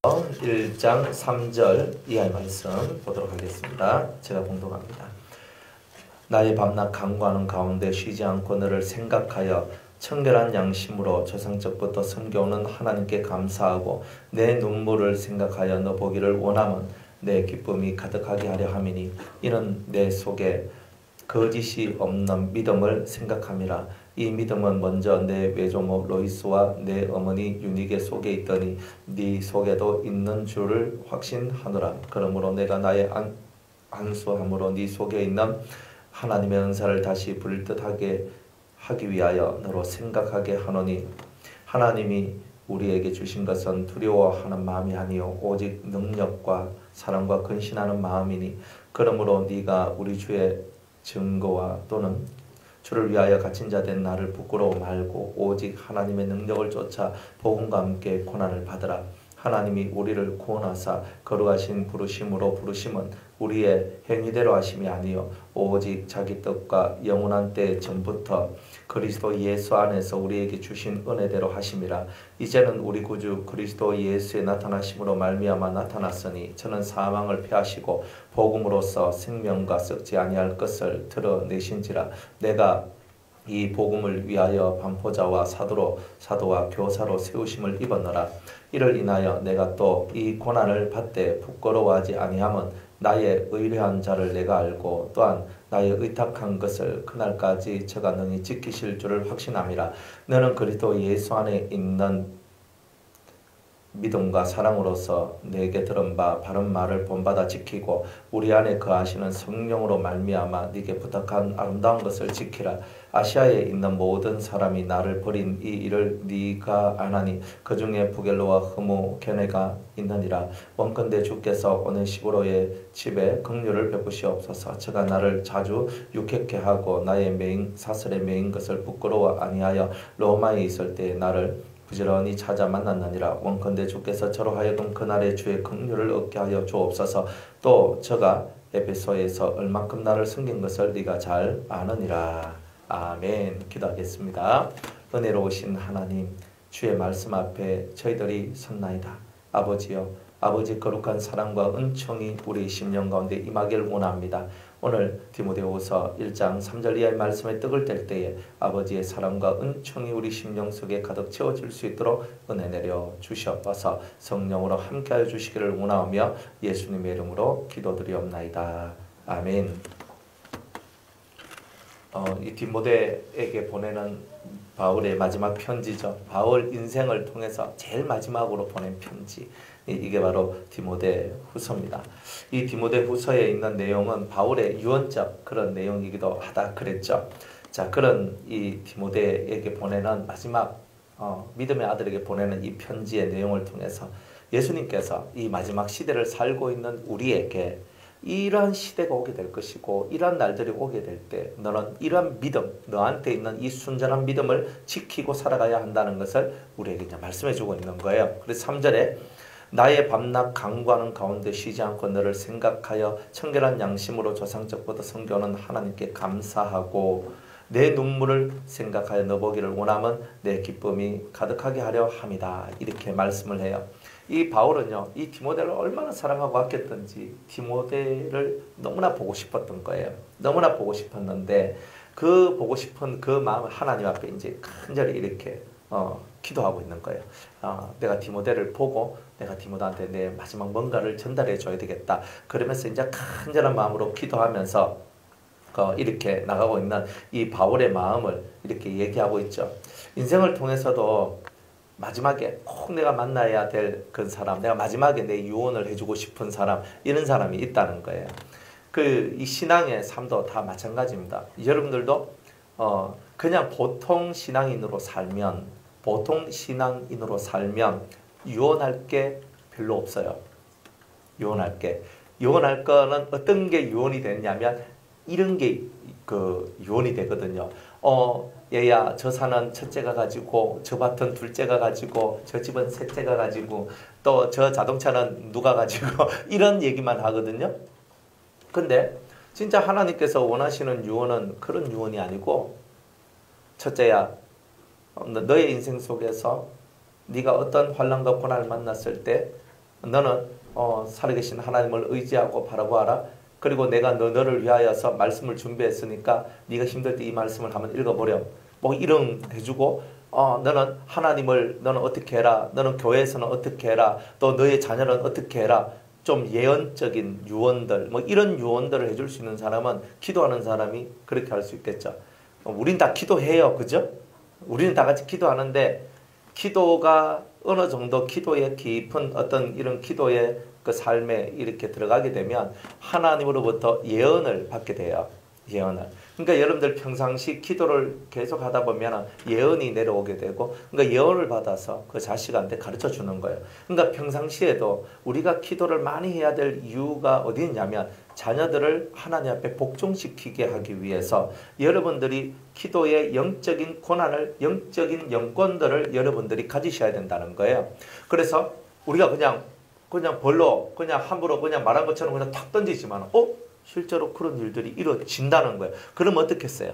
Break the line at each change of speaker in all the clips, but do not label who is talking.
1장 3절 이하의 말씀 보도록 하겠습니다. 제가 봉독합니다. 나의 밤낮 간구하는 가운데 쉬지 않고 너를 생각하여 청결한 양심으로 조상적부터 섬겨오는 하나님께 감사하고 내 눈물을 생각하여 너 보기를 원하면 내 기쁨이 가득하게 하려 함이니 이는 내 속에 거짓이 없는 믿음을 생각함이라. 이 믿음은 먼저 내 외조모 로이스와 내 어머니 유니게 속에 있더니 네 속에도 있는 줄을 확신하노라. 그러므로 내가 나의 안수함으로 네 속에 있는 하나님의 은사를 다시 불뜻하게 하기 위하여 너로 생각하게 하노니 하나님이 우리에게 주신 것은 두려워하는 마음이 아니요 오직 능력과 사랑과 근신하는 마음이니 그러므로 네가 우리 주의 증거와 또는 주를 위하여 갇힌 자 된 나를 부끄러워 말고 오직 하나님의 능력을 쫓아 복음과 함께 고난을 받으라. 하나님이 우리를 구원하사 거룩하신 부르심으로 부르심은 우리의 행위대로 하심이 아니요 오직 자기 뜻과 영원한 때 전부터 그리스도 예수 안에서 우리에게 주신 은혜대로 하심이라. 이제는 우리 구주 그리스도 예수의 나타나심으로 말미암아 나타났으니 저는 사망을 패하시고 복음으로써 생명과 썩지 아니할 것을 드러내신지라. 내가 이 복음을 위하여 반포자와 사도와 교사로 세우심을 입었노라. 이를 인하여 내가 또 이 고난을 받되 부끄러워하지 아니함은 나의 의뢰한 자를 내가 알고 또한 나의 의탁한 것을 그날까지 저가 능히 지키실 줄을 확신함이라. 너는 그리스도 예수 안에 있는 믿음과 사랑으로서 내게 들은 바 바른 말을 본받아 지키고 우리 안에 거하시는 성령으로 말미암아 네게 부탁한 아름다운 것을 지키라. 아시아에 있는 모든 사람이 나를 버린 이 일을 네가 아나니 그 중에 부겔로와 흐무게네가 있느니라. 원컨대 주께서 오네시보로의 집에 긍휼을 베푸시옵소서. 저가 나를 자주 유쾌케 하고 나의 사슬에 매인 것을 부끄러워 아니하여 로마에 있을 때 나를 부지런히 찾아 만났느니라. 원컨대 주께서 저로 하여금 그날의 주의 긍휼을 얻게 하여 주옵소서. 또 저가 에베소에서 얼만큼 나를 섬긴 것을 네가 잘 아느니라. 아멘. 기도하겠습니다. 은혜로우신 하나님, 주의 말씀 앞에 저희들이 섰나이다. 아버지여, 아버지 거룩한 사랑과 은총이 우리 심령 가운데 임하기를 원합니다. 오늘 디모데후서 1장 3절 이하의 말씀에 떡을 뗄 때에 아버지의 사랑과 은총이 우리 심령 속에 가득 채워질 수 있도록 은혜 내려 주시옵소서. 성령으로 함께하여 주시기를 원하오며 예수님의 이름으로 기도드리옵나이다. 아멘. 이 디모데에게 보내는 바울의 마지막 편지죠. 바울 인생을 통해서 제일 마지막으로 보낸 편지. 이게 바로 디모데 후서입니다. 이 디모데 후서에 있는 내용은 바울의 유언적 그런 내용이기도 하다 그랬죠. 자, 그런 이 디모데에게 보내는 마지막 믿음의 아들에게 보내는 이 편지의 내용을 통해서 예수님께서 이 마지막 시대를 살고 있는 우리에게 이러한 시대가 오게 될 것이고 이러한 날들이 오게 될 때 너는 이러한 믿음, 너한테 있는 이 순전한 믿음을 지키고 살아가야 한다는 것을 우리에게 이제 말씀해 주고 있는 거예요. 그래서 3절에 나의 밤낮 간구하는 가운데 쉬지 않고 너를 생각하여 청결한 양심으로 조상적부터 섬겨오는 하나님께 감사하고 내 눈물을 생각하여 너 보기를 원하면 내 기쁨이 가득하게 하려 함이다. 이렇게 말씀을 해요. 이 바울은요, 이 디모데를 얼마나 사랑하고 아꼈던지 디모데를 너무나 보고 싶었던 거예요. 너무나 보고 싶었는데 그 보고 싶은 그 마음을 하나님 앞에 이제 간절히 이렇게 기도하고 있는 거예요. 내가 디모데를 보고 내가 디모데한테 내 마지막 뭔가를 전달해 줘야 되겠다. 그러면서 이제 간절한 마음으로 기도하면서 이렇게 나가고 있는 이 바울의 마음을 이렇게 얘기하고 있죠. 인생을 통해서도 마지막에 꼭 내가 만나야 될 그 사람, 내가 마지막에 내 유언을 해주고 싶은 사람, 이런 사람이 있다는 거예요. 이 신앙의 삶도 다 마찬가지입니다. 여러분들도 그냥 보통 신앙인으로 살면 유언할 게 별로 없어요. 유언할 거는 어떤 게 유언이 되냐면 이런 게 유언이 되거든요. 얘야, 저 산은 첫째가 가지고, 저 밭은 둘째가 가지고, 저 집은 셋째가 가지고, 또 저 자동차는 누가 가지고, 이런 얘기만 하거든요. 근데 진짜 하나님께서 원하시는 유언은 그런 유언이 아니고, 첫째야, 너의 인생 속에서 네가 어떤 환난과 고난을 만났을 때 너는 살아계신 하나님을 의지하고 바라보아라. 그리고 내가 너를 위하여서 말씀을 준비했으니까 네가 힘들 때 이 말씀을 한번 읽어보렴. 뭐 이런 해주고 너는 하나님을 너는 어떻게 해라. 너는 교회에서는 어떻게 해라. 또 너의 자녀는 어떻게 해라. 좀 예언적인 유언들 뭐 이런 유언들을 해줄 수 있는 사람은 기도하는 사람이 그렇게 할 수 있겠죠. 우린 다 기도해요. 그죠? 우리는 다 같이 기도하는데 기도가 어느 정도 기도의 깊은 어떤 이런 기도의 그 삶에 이렇게 들어가게 되면 하나님으로부터 예언을 받게 돼요. 예언을. 그러니까 여러분들 평상시 기도를 계속 하다 보면 예언이 내려오게 되고, 그러니까 예언을 받아서 그 자식한테 가르쳐 주는 거예요. 그러니까 평상시에도 우리가 기도를 많이 해야 될 이유가 어디 있냐면 자녀들을 하나님 앞에 복종시키게 하기 위해서 여러분들이 기도의 영적인 권한을, 영적인 영권들을 여러분들이 가지셔야 된다는 거예요. 그래서 우리가 그냥 벌로 그냥 함부로 그냥 말한 것처럼 그냥 탁 던지지만 실제로 그런 일들이 이루어진다는 거예요. 그러면 어떻겠어요?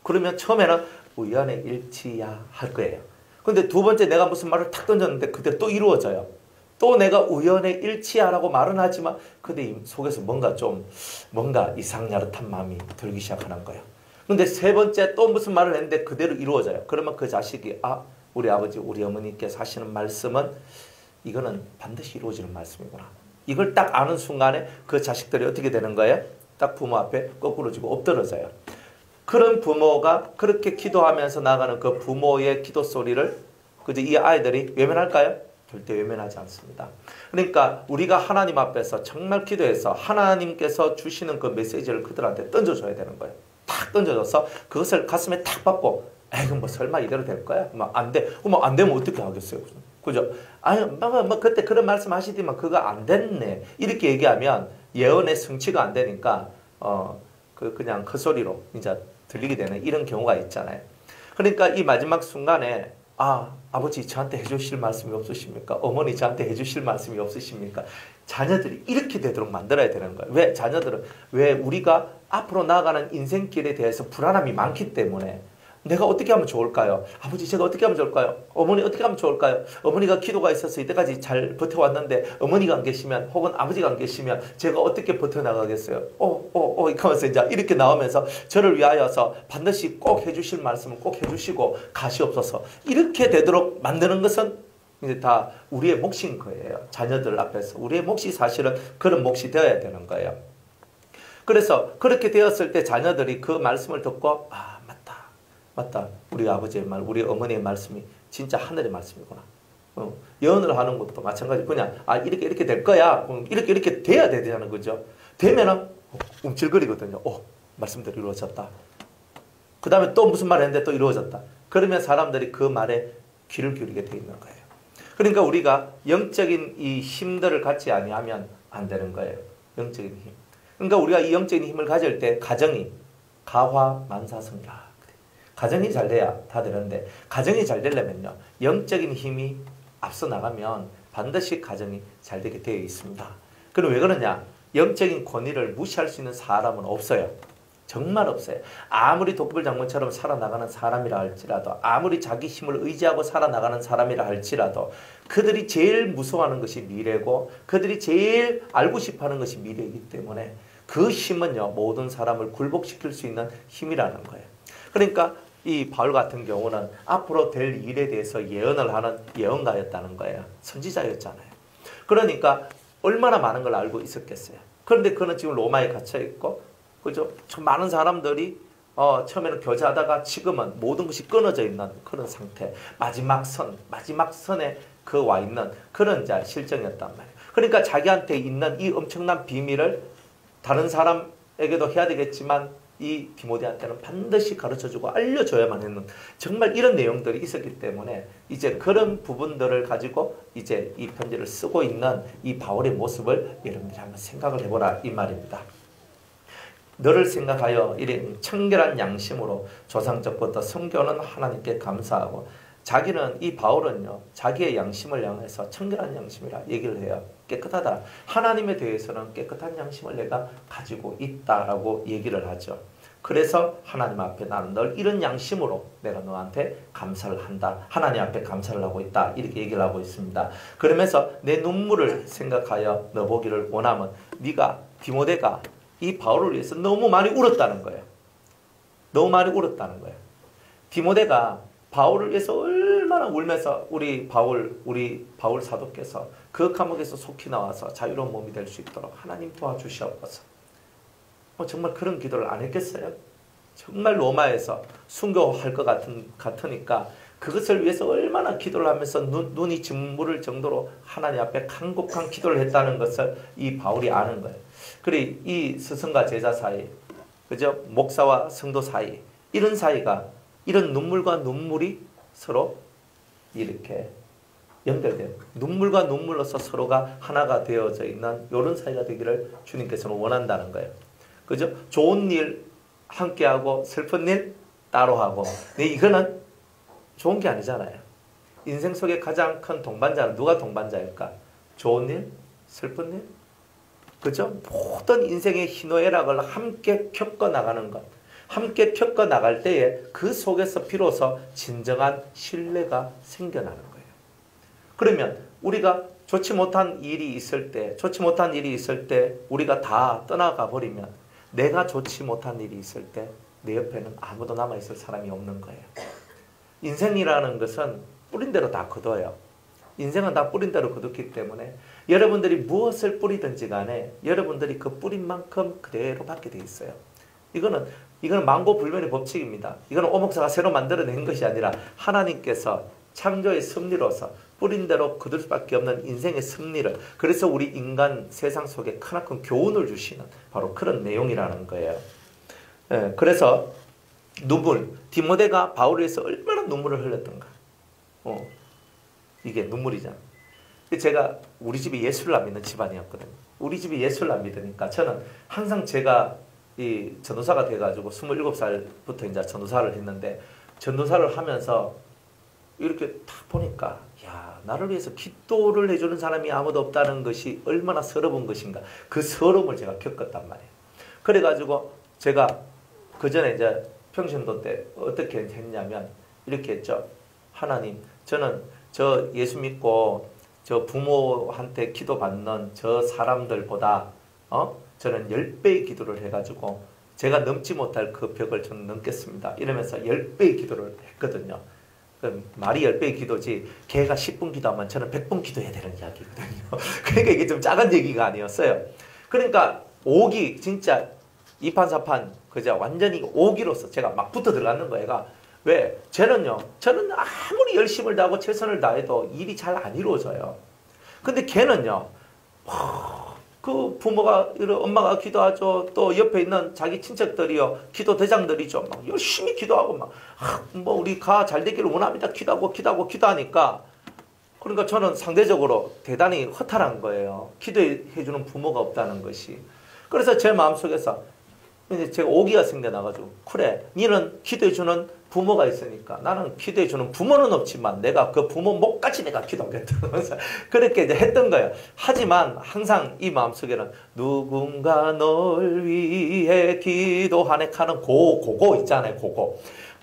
그러면 처음에는 우연의 일치야 할 거예요. 근데 두 번째 내가 무슨 말을 탁 던졌는데 그대로 또 이루어져요. 또 내가 우연의 일치야라고 말은 하지만 근데 속에서 뭔가 이상야릇한 마음이 들기 시작하는 거예요. 근데 세 번째 또 무슨 말을 했는데 그대로 이루어져요. 그러면 그 자식이 우리 아버지 우리 어머니께서 하시는 말씀은 이거는 반드시 이루어지는 말씀이구나. 이걸 딱 아는 순간에 그 자식들이 어떻게 되는 거예요? 딱 부모 앞에 거꾸로 지고 엎드러져요. 그런 부모가 그렇게 기도하면서 나가는 그 부모의 기도 소리를 그저 이 아이들이 외면할까요? 절대 외면하지 않습니다. 그러니까 우리가 하나님 앞에서 정말 기도해서 하나님께서 주시는 그 메시지를 그들한테 던져줘야 되는 거예요. 탁 던져줘서 그것을 가슴에 탁 받고 그럼 뭐 설마 이대로 될 거야? 안 돼. 안 되면 어떻게 하겠어요? 그죠? 그때 그런 말씀 하시더만 그거 안 됐네. 이렇게 얘기하면 예언의 성취가 안 되니까, 그냥 헛소리로 이제 들리게 되는 이런 경우가 있잖아요. 그러니까 이 마지막 순간에, 아버지 저한테 해주실 말씀이 없으십니까? 어머니 저한테 해주실 말씀이 없으십니까? 자녀들이 이렇게 되도록 만들어야 되는 거예요. 왜? 자녀들은, 왜 우리가 앞으로 나아가는 인생길에 대해서 불안함이 많기 때문에 내가 어떻게 하면 좋을까요? 아버지 제가 어떻게 하면 좋을까요? 어머니 어떻게 하면 좋을까요? 어머니가 기도가 있어서 이때까지 잘 버텨왔는데 어머니가 안 계시면 혹은 아버지가 안 계시면 제가 어떻게 버텨나가겠어요? 이러면서 이제 이렇게 나오면서 저를 위하여서 반드시 꼭 해주실 말씀을 꼭 해주시고 가시옵소서. 이렇게 되도록 만드는 것은 이제 다 우리의 몫인 거예요. 자녀들 앞에서 우리의 몫이 사실은 그런 몫이 되어야 되는 거예요. 그래서 그렇게 되었을 때 자녀들이 그 말씀을 듣고 맞다. 우리 아버지의 말, 우리 어머니의 말씀이 진짜 하늘의 말씀이구나. 예언을 하는 것도 마찬가지. 그냥 이렇게 될 거야. 이렇게 돼야 되잖아요. 그죠? 되면은 움찔거리거든요. 말씀대로 이루어졌다. 그 다음에 또 무슨 말을 했는데 또 이루어졌다. 그러면 사람들이 그 말에 귀를 기울이게 돼 있는 거예요. 그러니까 우리가 영적인 이 힘들을 갖지 아니하면 안 되는 거예요. 영적인 힘. 그러니까 우리가 이 영적인 힘을 가질 때 가정이 가화만사성이라. 가정이 잘 돼야 다 되는데 가정이 잘 되려면요. 영적인 힘이 앞서 나가면 반드시 가정이 잘 되게 되어 있습니다. 그럼 왜 그러냐? 영적인 권위를 무시할 수 있는 사람은 없어요. 정말 없어요. 아무리 독불 장군처럼 살아나가는 사람이라 할지라도 아무리 자기 힘을 의지하고 살아나가는 사람이라 할지라도 그들이 제일 무서워하는 것이 미래고 그들이 제일 알고 싶어하는 것이 미래이기 때문에 그 힘은요. 모든 사람을 굴복시킬 수 있는 힘이라는 거예요. 그러니까 이 바울 같은 경우는 앞으로 될 일에 대해서 예언을 하는 예언가였다는 거예요. 선지자였잖아요. 그러니까 얼마나 많은 걸 알고 있었겠어요. 그런데 그는 지금 로마에 갇혀 있고, 그죠? 참 많은 사람들이 처음에는 교제하다가 지금은 모든 것이 끊어져 있는 그런 상태, 마지막 선에 그 와 있는 그런 실정이었단 말이에요. 그러니까 자기한테 있는 이 엄청난 비밀을 다른 사람에게도 해야 되겠지만 이 디모데한테는 반드시 가르쳐주고 알려줘야만 했는 정말 이런 내용들이 있었기 때문에 이제 그런 부분들을 가지고 이제 이 편지를 쓰고 있는 이 바울의 모습을 여러분들이 한번 생각을 해보라 이 말입니다. 너를 생각하여 이런 청결한 양심으로 조상적부터 섬겨오는 하나님께 감사하고 자기는 이 바울은요 자기의 양심을 향해서 청결한 양심이라 얘기를 해요. 깨끗하다. 하나님에 대해서는 깨끗한 양심을 내가 가지고 있다라고 얘기를 하죠. 그래서 하나님 앞에 나는 널 이런 양심으로 내가 너한테 감사를 한다. 하나님 앞에 감사를 하고 있다. 이렇게 얘기를 하고 있습니다. 그러면서 내 눈물을 생각하여 너 보기를 원하면 네가 디모데가 이 바울을 위해서 너무 많이 울었다는 거예요. 너무 많이 울었다는 거예요. 디모데가 바울을 위해서 얼마나 울면서 우리 바울 사도께서 그 감옥에서 속히 나와서 자유로운 몸이 될 수 있도록 하나님 도와주시옵소서. 정말 그런 기도를 안 했겠어요? 정말 로마에서 순교할 것 같으니까 그것을 위해서 얼마나 기도를 하면서 눈이 짓무를 정도로 하나님 앞에 간곡한 기도를 했다는 것을 이 바울이 아는 거예요. 그리고 이 스승과 제자 사이, 그죠? 목사와 성도 사이, 이런 사이가, 이런 눈물과 눈물이 서로 이렇게 연결돼요. 눈물과 눈물로서 서로가 하나가 되어져 있는 이런 사이가 되기를 주님께서는 원한다는 거예요. 그죠? 좋은 일 함께하고 슬픈 일 따로 하고. 근데 이거는 좋은 게 아니잖아요. 인생 속에 가장 큰 동반자는 누가 동반자일까? 좋은 일, 슬픈 일, 그죠? 모든 인생의 희노애락을 함께 겪어나가는 것. 함께 겪어나갈 때에 그 속에서 비로소 진정한 신뢰가 생겨나는 거예요. 그러면 우리가 좋지 못한 일이 있을 때 우리가 다 떠나가 버리면 내가 좋지 못한 일이 있을 때 내 옆에는 아무도 남아있을 사람이 없는 거예요. 인생이라는 것은 뿌린 대로 다 거둬요. 인생은 다 뿌린 대로 거뒀기 때문에 여러분들이 무엇을 뿌리든지 간에 여러분들이 그 뿌린 만큼 그대로 받게 돼 있어요. 이거는 만고불변의 법칙입니다. 이거는 오목사가 새로 만들어낸 것이 아니라 하나님께서 창조의 섭리로서 뿌린 대로 거둘 수밖에 없는 인생의 섭리를, 그래서 우리 인간 세상 속에 크나큰 교훈을 주시는 바로 그런 내용이라는 거예요. 그래서 디모데가 바울을 위해서 얼마나 눈물을 흘렸던가. 이게 눈물이잖아. 제가 우리 집이 예수를 안 믿는 집안이었거든요. 우리 집이 예수를 안 믿으니까 저는 항상 제가 이 전도사가 돼가지고 27살부터 이제 전도사를 했는데, 전도사를 하면서 이렇게 딱 보니까 야, 나를 위해서 기도를 해주는 사람이 아무도 없다는 것이 얼마나 서러운 것인가. 그 서러움을 제가 겪었단 말이에요. 그래가지고 제가 그 전에 이제 평신도 때 어떻게 했냐면 이렇게 했죠. 하나님, 저는 저 예수 믿고 저 부모한테 기도받는 저 사람들보다 저는 10배의 기도를 해가지고 제가 넘지 못할 그 벽을 저는 넘겠습니다. 이러면서 10배의 기도를 했거든요. 말이 10배의 기도지 걔가 10분 기도하면 저는 100분 기도해야 되는 이야기거든요. 그러니까 이게 좀 작은 얘기가 아니었어요. 그러니까 오기 진짜 이판사판 그저 완전히 오기로서 제가 막 붙어 들어가는 거예요. 왜? 저는 아무리 열심을 다하고 최선을 다해도 일이 잘 안 이루어져요. 근데 걔는요, 그 부모가, 엄마가 기도하죠. 또 옆에 있는 자기 친척들이요, 기도 대장들이죠. 막 열심히 기도하고 우리 가 잘 되기를 원합니다. 기도하니까. 그러니까 저는 상대적으로 대단히 허탈한 거예요. 기도해주는 부모가 없다는 것이. 그래서 제 마음속에서 이제 제가 오기가 생겨나가지고, 그래, 니는 기도해주는 부모가 있으니까 나는 기도해주는 부모는 없지만 내가 그 부모 목까지 내가 기도하겠다. 그렇게 이제 했던 거예요. 하지만 항상 이 마음속에는 누군가 널 위해 기도하네 하는 그거 있잖아요.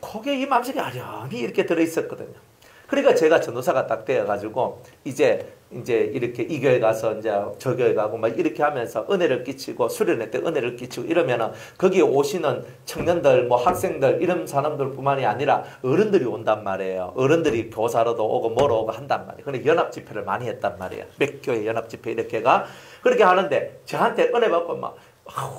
그게 이 마음속에 아련히 이렇게 들어있었거든요. 그러니까 제가 전도사가 딱 되어가지고 이제 이렇게 이 교회 가서 이제 저 교회 가고 막 이렇게 하면서 은혜를 끼치고 수련회 때 은혜를 끼치고 이러면은 거기에 오시는 청년들, 학생들 이런 사람들뿐만이 아니라 어른들이 온단 말이에요. 어른들이 교사로도 오고 뭐로 오고 한단 말이에요. 근데 연합 집회를 많이 했단 말이에요. 몇 교회 연합 집회 이렇게가 그렇게 하는데 저한테 은혜 받고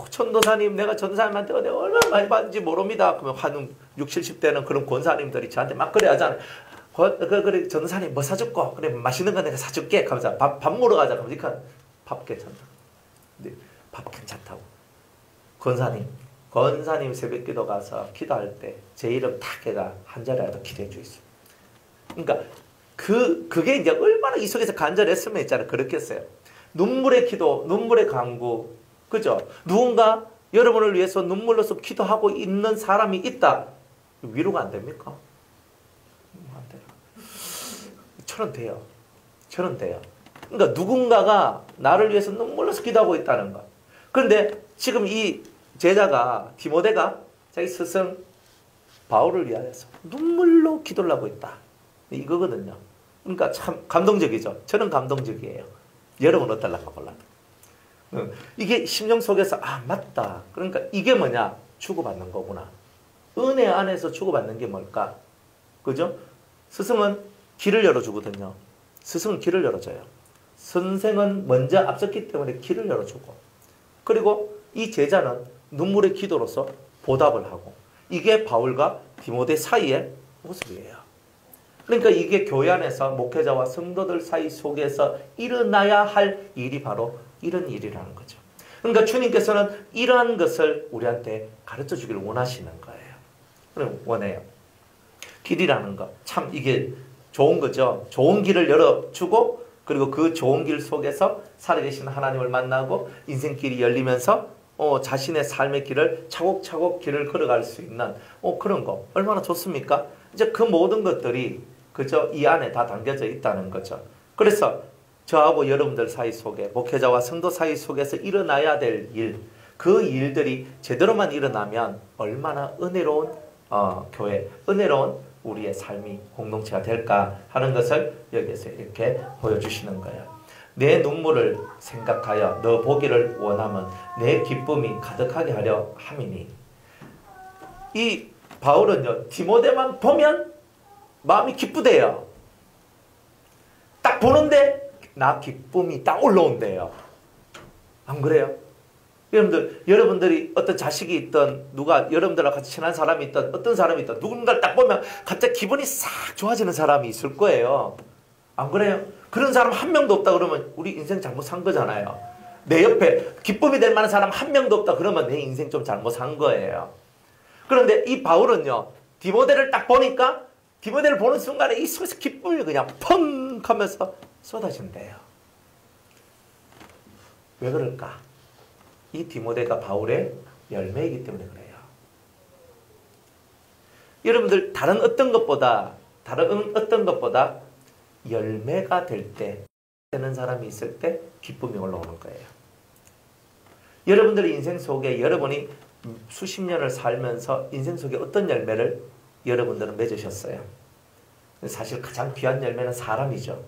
전도사님, 내가 전도사님한테 은혜 얼마나 많이 받는지 모릅니다. 그러면 한 60, 70대는 그런 권사님들이 저한테 막 그래 하잖아요. 그래 전도사님 뭐 사줄까? 그래 맛있는 거 내가 사줄게. 하면서 밥 먹으러 가자. 그러니까 밥 괜찮다. 근데 밥 괜찮다고. 권사님 새벽기도 가서 기도할 때 제 이름 딱 걔가 한 자리라도 기도해 주있어요. 그러니까 그게 이제 얼마나 이 속에서 간절했으면 있잖아요. 그렇겠어요. 눈물의 기도, 눈물의 간구, 그죠? 누군가 여러분을 위해서 눈물로서 기도하고 있는 사람이 있다. 위로가 안 됩니까? 저는 돼요. 그러니까 누군가가 나를 위해서 눈물로서 기도하고 있다는 것. 그런데 지금 이 제자가 디모데가 자기 스승 바울을 위하여서 눈물로 기도를 하고 있다. 이거거든요. 그러니까 참 감동적이죠. 저는 감동적이에요. 여러분 어떨란가 몰라. 이게 심령 속에서 아 맞다. 그러니까 이게 뭐냐? 주고받는 거구나. 은혜 안에서 주고받는 게 뭘까? 그죠? 스승은 길을 열어주거든요. 스승은 길을 열어줘요. 선생은 먼저 앞섰기 때문에 길을 열어주고, 그리고 이 제자는 눈물의 기도로서 보답을 하고, 이게 바울과 디모데 사이의 모습이에요. 그러니까 이게 교회 안에서 목회자와 성도들 사이 속에서 일어나야 할 일이 바로 이런 일이라는 거죠. 그러니까 주님께서는 이러한 것을 우리한테 가르쳐 주기를 원하시는 거예요. 그럼 원해요. 길이라는 거. 참 이게 좋은 거죠. 좋은 길을 열어주고, 그리고 그 좋은 길 속에서 살아계신 하나님을 만나고 인생길이 열리면서 자신의 삶의 길을 차곡차곡 길을 걸어갈 수 있는 그런 거 얼마나 좋습니까? 이제 그 모든 것들이 그저 이 안에 다 담겨져 있다는 거죠. 그래서 저하고 여러분들 사이 속에, 목회자와 성도 사이 속에서 일어나야 될 일, 그 일들이 제대로만 일어나면 얼마나 은혜로운 교회, 은혜로운 우리의 삶이 공동체가 될까 하는 것을 여기서 이렇게 보여주시는 거예요. 내 눈물을 생각하여 너 보기를 원하면 내 기쁨이 가득하게 하려 함이니. 이 바울은요, 디모데만 보면 마음이 기쁘대요. 딱 보는데 나 기쁨이 딱 올라온대요. 안 그래요? 여러분들이 어떤 자식이 있던, 누가 여러분들과 같이 친한 사람이 있던, 어떤 사람이 있던, 누군가를 딱 보면 갑자기 기분이 싹 좋아지는 사람이 있을 거예요. 안 그래요? 그런 사람 한 명도 없다 그러면 우리 인생 잘못 산 거잖아요. 내 옆에 기쁨이 될 만한 사람 한 명도 없다 그러면 내 인생 좀 잘못 산 거예요. 그런데 이 바울은요, 디모데를 딱 보니까, 디모데를 보는 순간에 이 속에서 기쁨이 그냥 펑 하면서 쏟아진대요. 왜 그럴까? 이 디모데가 바울의 열매이기 때문에 그래요. 여러분들 다른 어떤 것보다 열매가 될 때, 되는 사람이 있을 때 기쁨이 올라오는 거예요. 여러분들의 인생 속에 여러분이 수십 년을 살면서 인생 속에 어떤 열매를 여러분들은 맺으셨어요? 사실 가장 귀한 열매는 사람이죠.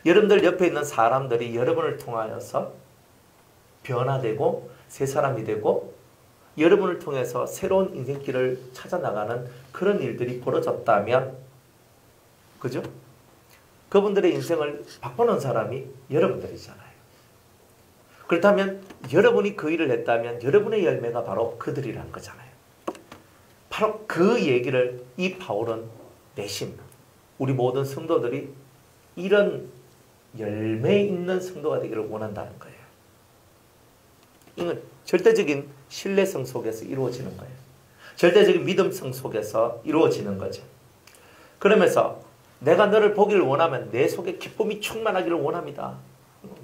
여러분들 옆에 있는 사람들이 여러분을 통하여서 변화되고 새 사람이 되고 여러분을 통해서 새로운 인생길을 찾아나가는 그런 일들이 벌어졌다면, 그죠? 그분들의 인생을 바꿔놓은 사람이 여러분들이잖아요. 그렇다면 여러분이 그 일을 했다면 여러분의 열매가 바로 그들이란 거잖아요. 바로 그 얘기를 이 바울은 내심 우리 모든 성도들이 이런 열매 있는 성도가 되기를 원한다는 거예요. 이건 절대적인 신뢰성 속에서 이루어지는 거예요. 절대적인 믿음성 속에서 이루어지는 거죠. 그러면서 내가 너를 보기를 원하면 내 속에 기쁨이 충만하기를 원합니다.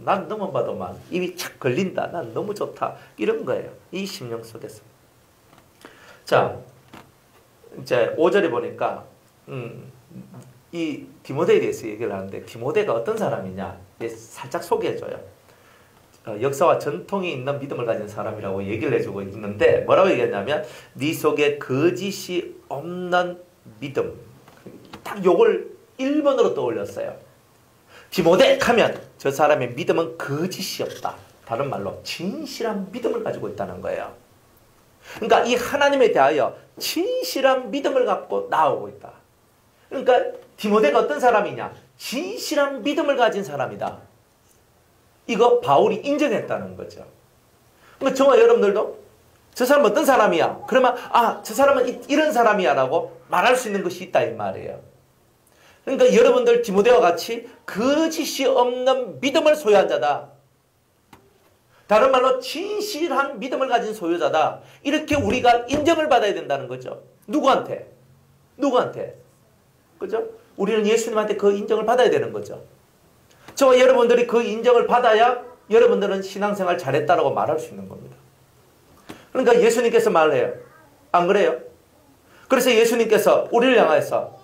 난 너만 봐도만 입이 착 걸린다. 난 너무 좋다. 이런 거예요. 이 심령 속에서. 자, 이제 5절에 보니까 이 디모데에 대해서 얘기를 하는데, 디모데가 어떤 사람이냐 살짝 소개해줘요. 역사와 전통이 있는 믿음을 가진 사람이라고 얘기를 해주고 있는데, 뭐라고 얘기했냐면 네 속에 거짓이 없는 믿음. 딱 요걸 1번으로 떠올렸어요. 디모데 하면 저 사람의 믿음은 거짓이 없다. 다른 말로 진실한 믿음을 가지고 있다는 거예요. 그러니까 이 하나님에 대하여 진실한 믿음을 갖고 나오고 있다. 그러니까 디모데가 어떤 사람이냐? 진실한 믿음을 가진 사람이다. 이거 바울이 인정했다는 거죠. 그러니까 저와 여러분들도 저 사람 어떤 사람이야? 그러면 저 사람은 이런 사람이야 라고 말할 수 있는 것이 있다 이 말이에요. 그러니까 여러분들 디모데와 같이 거짓이 없는 믿음을 소유한 자다. 다른 말로 진실한 믿음을 가진 소유자다. 이렇게 우리가 인정을 받아야 된다는 거죠. 누구한테? 그죠? 우리는 예수님한테 그 인정을 받아야 되는 거죠. 저와 여러분들이 그 인정을 받아야 여러분들은 신앙생활 잘했다라고 말할 수 있는 겁니다. 그러니까 예수님께서 말을 해요. 안 그래요? 그래서 예수님께서 우리를 향해서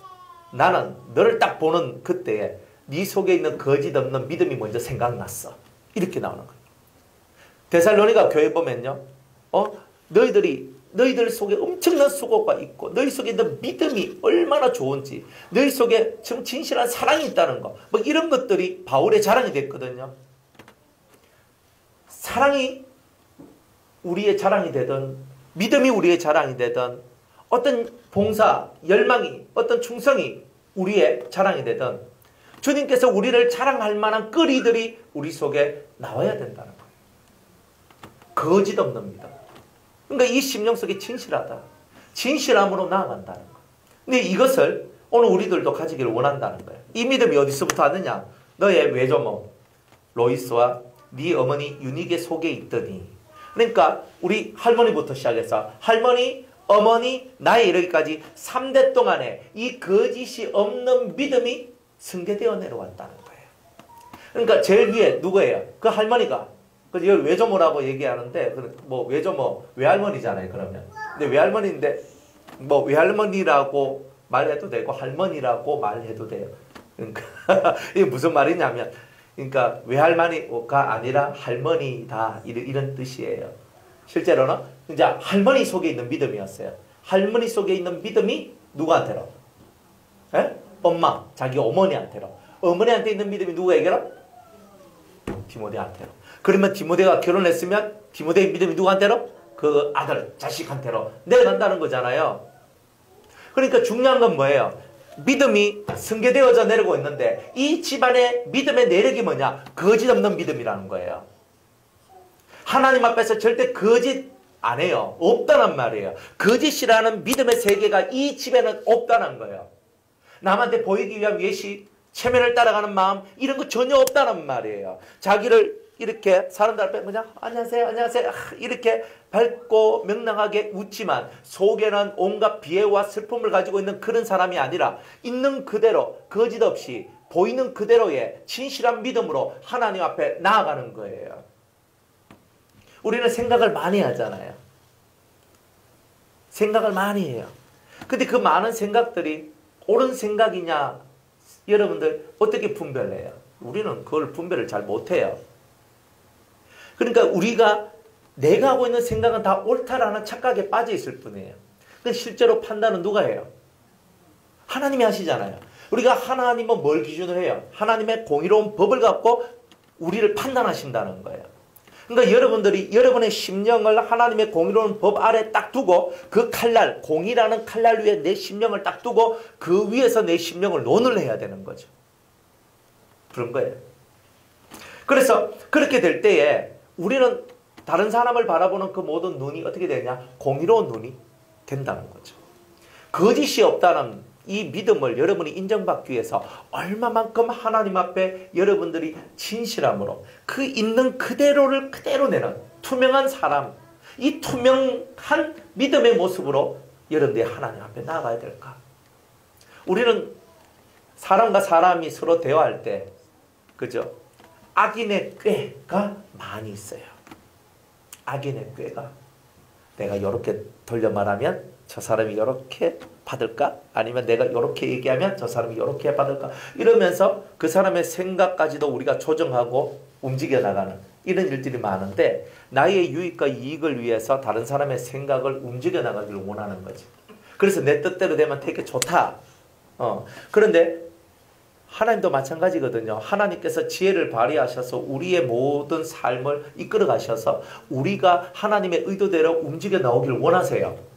나는 너를 딱 보는 그때에 네 속에 있는 거짓 없는 믿음이 먼저 생각났어. 이렇게 나오는 거예요. 데살로니가 교회 보면요. 너희들이 너희들 속에 엄청난 수고가 있고 너희 속에 있는 믿음이 얼마나 좋은지 너희 속에 참 진실한 사랑이 있다는 거 뭐 이런 것들이 바울의 자랑이 됐거든요. 사랑이 우리의 자랑이 되든 믿음이 우리의 자랑이 되든 어떤 봉사, 열망이 어떤 충성이 우리의 자랑이 되든 주님께서 우리를 자랑할 만한 거리들이 우리 속에 나와야 된다는 거예요. 거짓 없는 믿음. 그러니까 이 심령 속에 진실하다. 진실함으로 나아간다는 거예요. 근데 이것을 오늘 우리들도 가지기를 원한다는 거예요. 이 믿음이 어디서부터 왔느냐? 너의 외조모 로이스와 네 어머니 유닉의 속에 있더니. 그러니까 우리 할머니부터 시작해서 할머니, 어머니, 나에 이르기까지 3대 동안에 이 거짓이 없는 믿음이 승계되어 내려왔다는 거예요. 그러니까 제일 위에 누구예요? 그 할머니가. 그래서 이걸 외조모라고 얘기하는데 뭐 외조모 외할머니잖아요. 그러면 근데 외할머니인데 뭐 외할머니라고 말해도 되고 할머니라고 말해도 돼요. 그러니까 이게 무슨 말이냐면 그러니까 외할머니가 아니라 할머니다 이런 뜻이에요. 실제로는 이제 할머니 속에 있는 믿음이었어요. 할머니 속에 있는 믿음이 누구한테로? 에? 엄마, 자기 어머니한테로. 어머니한테 있는 믿음이 누구에게로? 디모데한테로. 그러면 디모데가 결혼했으면 디모데의 믿음이 누구한테로? 그 아들, 자식한테로 내려간다는 거잖아요. 그러니까 중요한 건 뭐예요? 믿음이 승계되어져 내려오고 있는데 이 집안의 믿음의 내력이 뭐냐? 거짓 없는 믿음이라는 거예요. 하나님 앞에서 절대 거짓 안 해요. 없다는 말이에요. 거짓이라는 믿음의 세계가 이 집에는 없다는 거예요. 남한테 보이기 위한 외식, 체면을 따라가는 마음 이런 거 전혀 없다는 말이에요. 자기를 이렇게 사람들 앞에 그냥 안녕하세요 안녕하세요 이렇게 밝고 명랑하게 웃지만 속에는 온갖 비애와 슬픔을 가지고 있는 그런 사람이 아니라 있는 그대로 거짓 없이 보이는 그대로의 진실한 믿음으로 하나님 앞에 나아가는 거예요. 우리는 생각을 많이 하잖아요. 생각을 많이 해요. 근데 그 많은 생각들이 옳은 생각이냐 여러분들 어떻게 분별해요? 우리는 그걸 분별을 잘 못해요. 그러니까 우리가 내가 하고 있는 생각은 다 옳다라는 착각에 빠져 있을 뿐이에요. 근데 실제로 판단은 누가 해요? 하나님이 하시잖아요. 우리가 하나님은 뭘 기준으로 해요? 하나님의 공의로운 법을 갖고 우리를 판단하신다는 거예요. 그러니까 여러분들이 여러분의 심령을 하나님의 공의로운 법 아래 딱 두고 그 칼날, 공의라는 칼날 위에 내 심령을 딱 두고 그 위에서 내 심령을 논을 해야 되는 거죠. 그런 거예요. 그래서 그렇게 될 때에 우리는 다른 사람을 바라보는 그 모든 눈이 어떻게 되냐? 공의로운 눈이 된다는 거죠. 거짓이 없다는 이 믿음을 여러분이 인정받기 위해서 얼마만큼 하나님 앞에 여러분들이 진실함으로 그 있는 그대로를 그대로 내는 투명한 사람, 이 투명한 믿음의 모습으로 여러분들이 하나님 앞에 나아가야 될까? 우리는 사람과 사람이 서로 대화할 때 그죠? 악인의 꾀가 많이 있어요. 악인의 꾀가 내가 이렇게 돌려 말하면 저 사람이 이렇게 받을까? 아니면 내가 이렇게 얘기하면 저 사람이 이렇게 받을까? 이러면서 그 사람의 생각까지도 우리가 조정하고 움직여 나가는 이런 일들이 많은데 나의 유익과 이익을 위해서 다른 사람의 생각을 움직여 나가기를 원하는 거지. 그래서 내 뜻대로 되면 되게 좋다. 그런데 하나님도 마찬가지거든요. 하나님께서 지혜를 발휘하셔서 우리의 모든 삶을 이끌어 가셔서 우리가 하나님의 의도대로 움직여 나오기를 원하세요.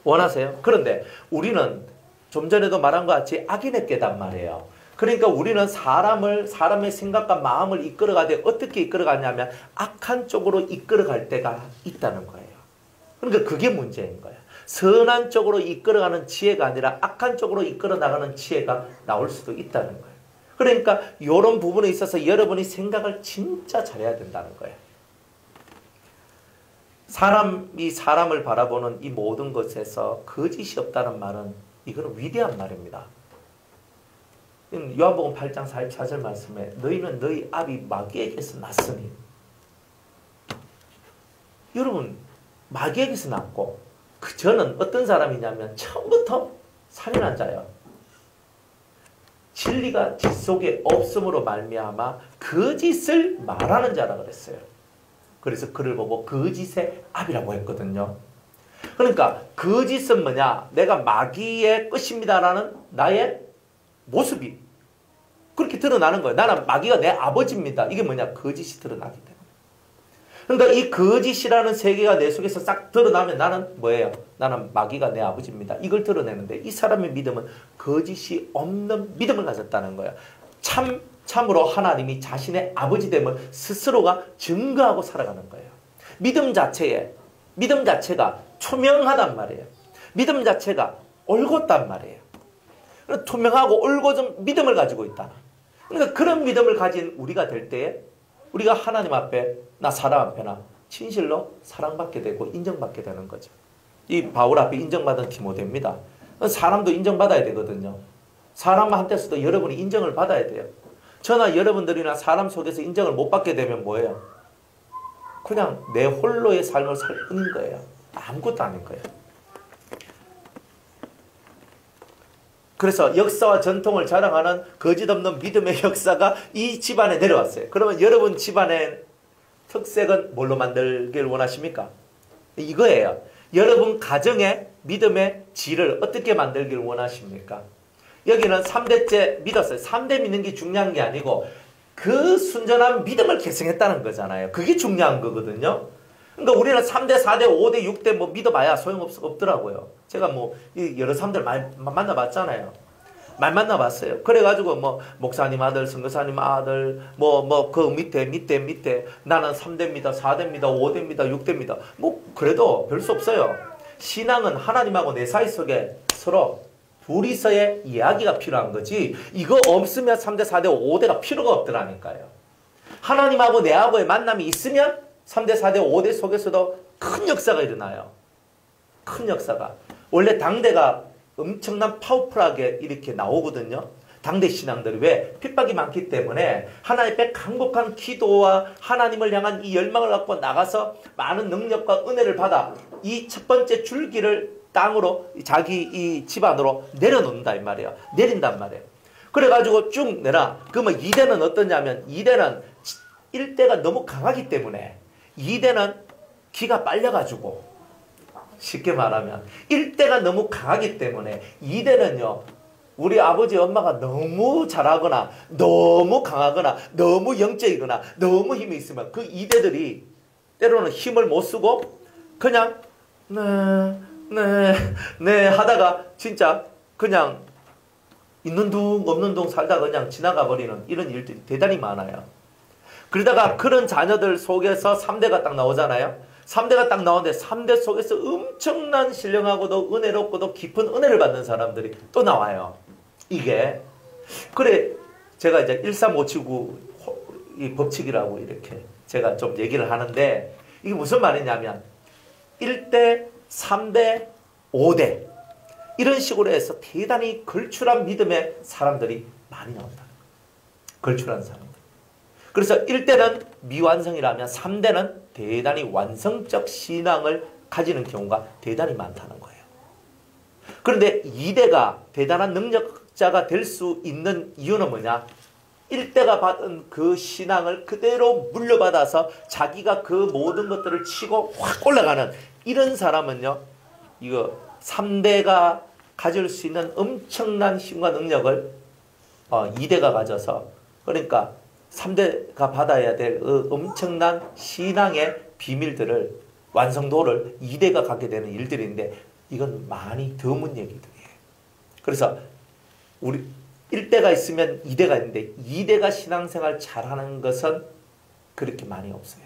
원하세요? 그런데 우리는 좀 전에도 말한 것 같이 악인의 꾀단 말이에요. 그러니까 우리는 사람의 생각과 마음을 이끌어가되 어떻게 이끌어가냐면 악한 쪽으로 이끌어갈 때가 있다는 거예요. 그러니까 그게 문제인 거예요. 선한 쪽으로 이끌어가는 지혜가 아니라 악한 쪽으로 이끌어 나가는 지혜가 나올 수도 있다는 거예요. 그러니까 이런 부분에 있어서 여러분이 생각을 진짜 잘해야 된다는 거예요. 사람이 사람을 바라보는 이 모든 것에서 거짓이 없다는 말은 이거는 위대한 말입니다. 요한복음 8장 44절 말씀에 너희는 너희 아비 마귀에게서 났으니 여러분 마귀에게서 났고 저는 어떤 사람이냐면 처음부터 살인한 자예요. 진리가 지 속에 없음으로 말미암아 거짓을 말하는 자라 그랬어요. 그래서 그를 보고 거짓의 아비라고 했거든요. 그러니까 거짓은 뭐냐? 내가 마귀의 끝입니다라는 나의 모습이 그렇게 드러나는 거예요. 나는 마귀가 내 아버지입니다. 이게 뭐냐? 거짓이 드러나기 때문에. 그러니까 이 거짓이라는 세계가 내 속에서 싹 드러나면 나는 뭐예요? 나는 마귀가 내 아버지입니다. 이걸 드러내는데 이 사람의 믿음은 거짓이 없는 믿음을 가졌다는 거예요. 참으로 하나님이 자신의 아버지됨을 스스로가 증거하고 살아가는 거예요. 믿음 자체가 투명하단 말이에요. 믿음 자체가 올곧단 말이에요. 투명하고 올곧은 믿음을 가지고 있다. 그러니까 그런 믿음을 가진 우리가 될 때에 우리가 하나님 앞에 나 사람 앞에나 진실로 사랑받게 되고 인정받게 되는 거죠. 이 바울 앞에 인정받은 디모데입니다. 사람도 인정받아야 되거든요. 사람한테서도 여러분이 인정을 받아야 돼요. 저나 여러분들이나 사람 속에서 인정을 못 받게 되면 뭐예요? 그냥 내 홀로의 삶을 살 뿐인 거예요. 아무것도 아닌 거예요. 그래서 역사와 전통을 자랑하는 거짓없는 믿음의 역사가 이 집안에 내려왔어요. 그러면 여러분 집안의 특색은 뭘로 만들길 원하십니까? 이거예요. 여러분 가정의 믿음의 질을 어떻게 만들길 원하십니까? 여기는 3대째 믿었어요. 3대 믿는 게 중요한 게 아니고 그 순전한 믿음을 계승했다는 거잖아요. 그게 중요한 거거든요. 그러니까 우리는 3대, 4대, 5대, 6대 뭐 믿어봐야 소용없더라고요. 제가 뭐 여러 사람들 많이 만나봤잖아요. 많이 만나봤어요. 그래가지고 뭐 목사님 아들, 선교사님 아들, 그 밑에 나는 3대입니다, 4대입니다, 5대입니다, 6대입니다. 뭐 그래도 별 수 없어요. 신앙은 하나님하고 내 사이 속에 서로 둘이서의 이야기가 필요한 거지 이거 없으면 3대, 4대, 5대가 필요가 없더라니까요. 하나님하고 내하고의 만남이 있으면 3대, 4대, 5대 속에서도 큰 역사가 일어나요. 큰 역사가. 원래 당대가 엄청난 파워풀하게 이렇게 나오거든요. 당대 신앙들이 왜? 핍박이 많기 때문에 하나님의 강력한 기도와 하나님을 향한 이 열망을 갖고 나가서 많은 능력과 은혜를 받아 이 첫 번째 줄기를 땅으로 자기 이 집안으로 내려놓는다 이 말이에요. 내린단 말이에요. 그래가지고 쭉 내라. 그러면 2대는 어떠냐면 2대는 1대가 너무 강하기 때문에 2대는 기가 빨려가지고 쉽게 말하면 1대가 너무 강하기 때문에 2대는요. 우리 아버지 엄마가 너무 잘하거나 너무 강하거나 너무 영적이거나 너무 힘이 있으면 그 2대들이 때로는 힘을 못 쓰고 그냥 네 하다가 진짜 그냥 있는 둥 없는 둥 살다가 그냥 지나가 버리는 이런 일들이 대단히 많아요. 그러다가 그런 자녀들 속에서 3대가 딱 나오잖아요. 3대가 딱 나오는데 3대 속에서 엄청난 신령하고도 은혜롭고도 깊은 은혜를 받는 사람들이 또 나와요. 이게 그래 제가 이제 13579 이 법칙이라고 이렇게 제가 좀 얘기를 하는데 이게 무슨 말이냐면 1대, 3대, 5대 이런 식으로 해서 대단히 걸출한 믿음의 사람들이 많이 나온다. 걸출한 사람들. 그래서 1대는 미완성이라면 3대는 대단히 완성적 신앙을 가지는 경우가 대단히 많다는 거예요. 그런데 2대가 대단한 능력자가 될 수 있는 이유는 뭐냐? 1대가 받은 그 신앙을 그대로 물려받아서 자기가 그 모든 것들을 치고 확 올라가는 이런 사람은요. 이거 3대가 가질 수 있는 엄청난 힘과 능력을 2대가 가져서 그러니까 3대가 받아야 될 엄청난 신앙의 비밀들을 완성도를 2대가 갖게 되는 일들인데 이건 많이 드문 얘기들이에요. 그래서 우리 1대가 있으면 2대가 있는데 2대가 신앙생활 잘하는 것은 그렇게 많이 없어요.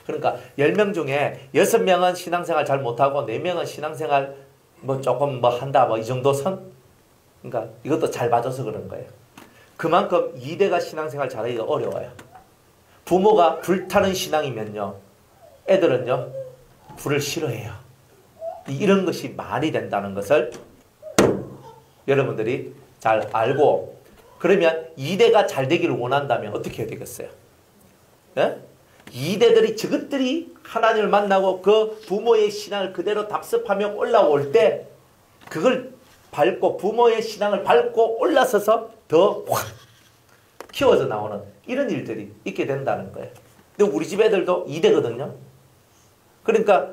그러니까 10명 중에 6명은 신앙생활 잘 못하고 4명은 신앙생활 뭐 조금 뭐 한다 뭐 이 정도 선? 그러니까 이것도 잘 봐줘서 그런 거예요. 그만큼 2대가 신앙생활 잘하기가 어려워요. 부모가 불타는 신앙이면요. 애들은요. 불을 싫어해요. 이런 것이 말이 된다는 것을 여러분들이 잘 알고 그러면 2대가 잘 되기를 원한다면 어떻게 해야 되겠어요? 네? 2대들이 저것들이 하나님을 만나고 그 부모의 신앙을 그대로 답습하며 올라올 때 그걸 밟고 부모의 신앙을 밟고 올라서서 더 확 키워져 나오는 이런 일들이 있게 된다는 거예요. 근데 우리 집 애들도 2대거든요. 그러니까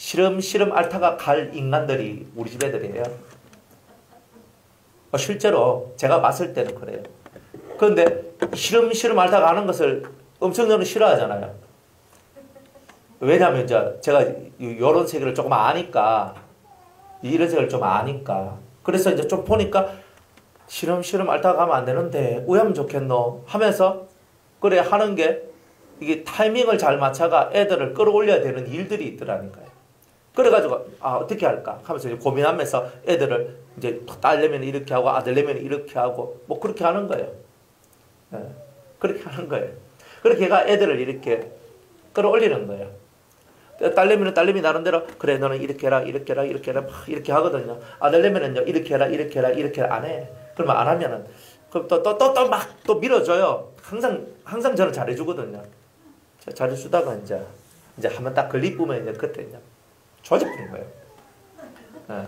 시름시름 앓다가 갈 인간들이 우리 집 애들이에요. 실제로 제가 봤을 때는 그래요. 그런데 시름시름 앓다가 가는 것을 엄청 저는 싫어하잖아요. 왜냐하면 제가 이런 세계를 조금 아니까, 이런 세계를 좀 아니까. 그래서 이제 좀 보니까 시름시름 앓다가 가면 안 되는데 왜 하면 좋겠노 하면서 그래 하는 게 이게 타이밍을 잘 맞춰가 애들을 끌어올려야 되는 일들이 있더라니까요. 그래가지고 어떻게 할까 하면서 이제 고민하면서 애들을 이제 딸내미는 이렇게 하고 아들내미는 이렇게 하고 뭐 그렇게 하는 거예요. 네. 그렇게 하는 거예요. 그렇게 걔가 애들을 이렇게 끌어올리는 거예요. 딸내미는 딸내미 나름대로 그래 너는 이렇게 해라 이렇게 해라 이렇게 해라 막 이렇게 하거든요. 아들내미는요 이렇게 해라 이렇게 해라 이렇게 안 해. 그러면 안 하면은 그럼 또 막 또 밀어줘요. 항상 저는 잘해주거든요. 잘해주다가 이제 한번 딱 걸리쁘면 이제 그때 이제 조져버린 거예요. 네.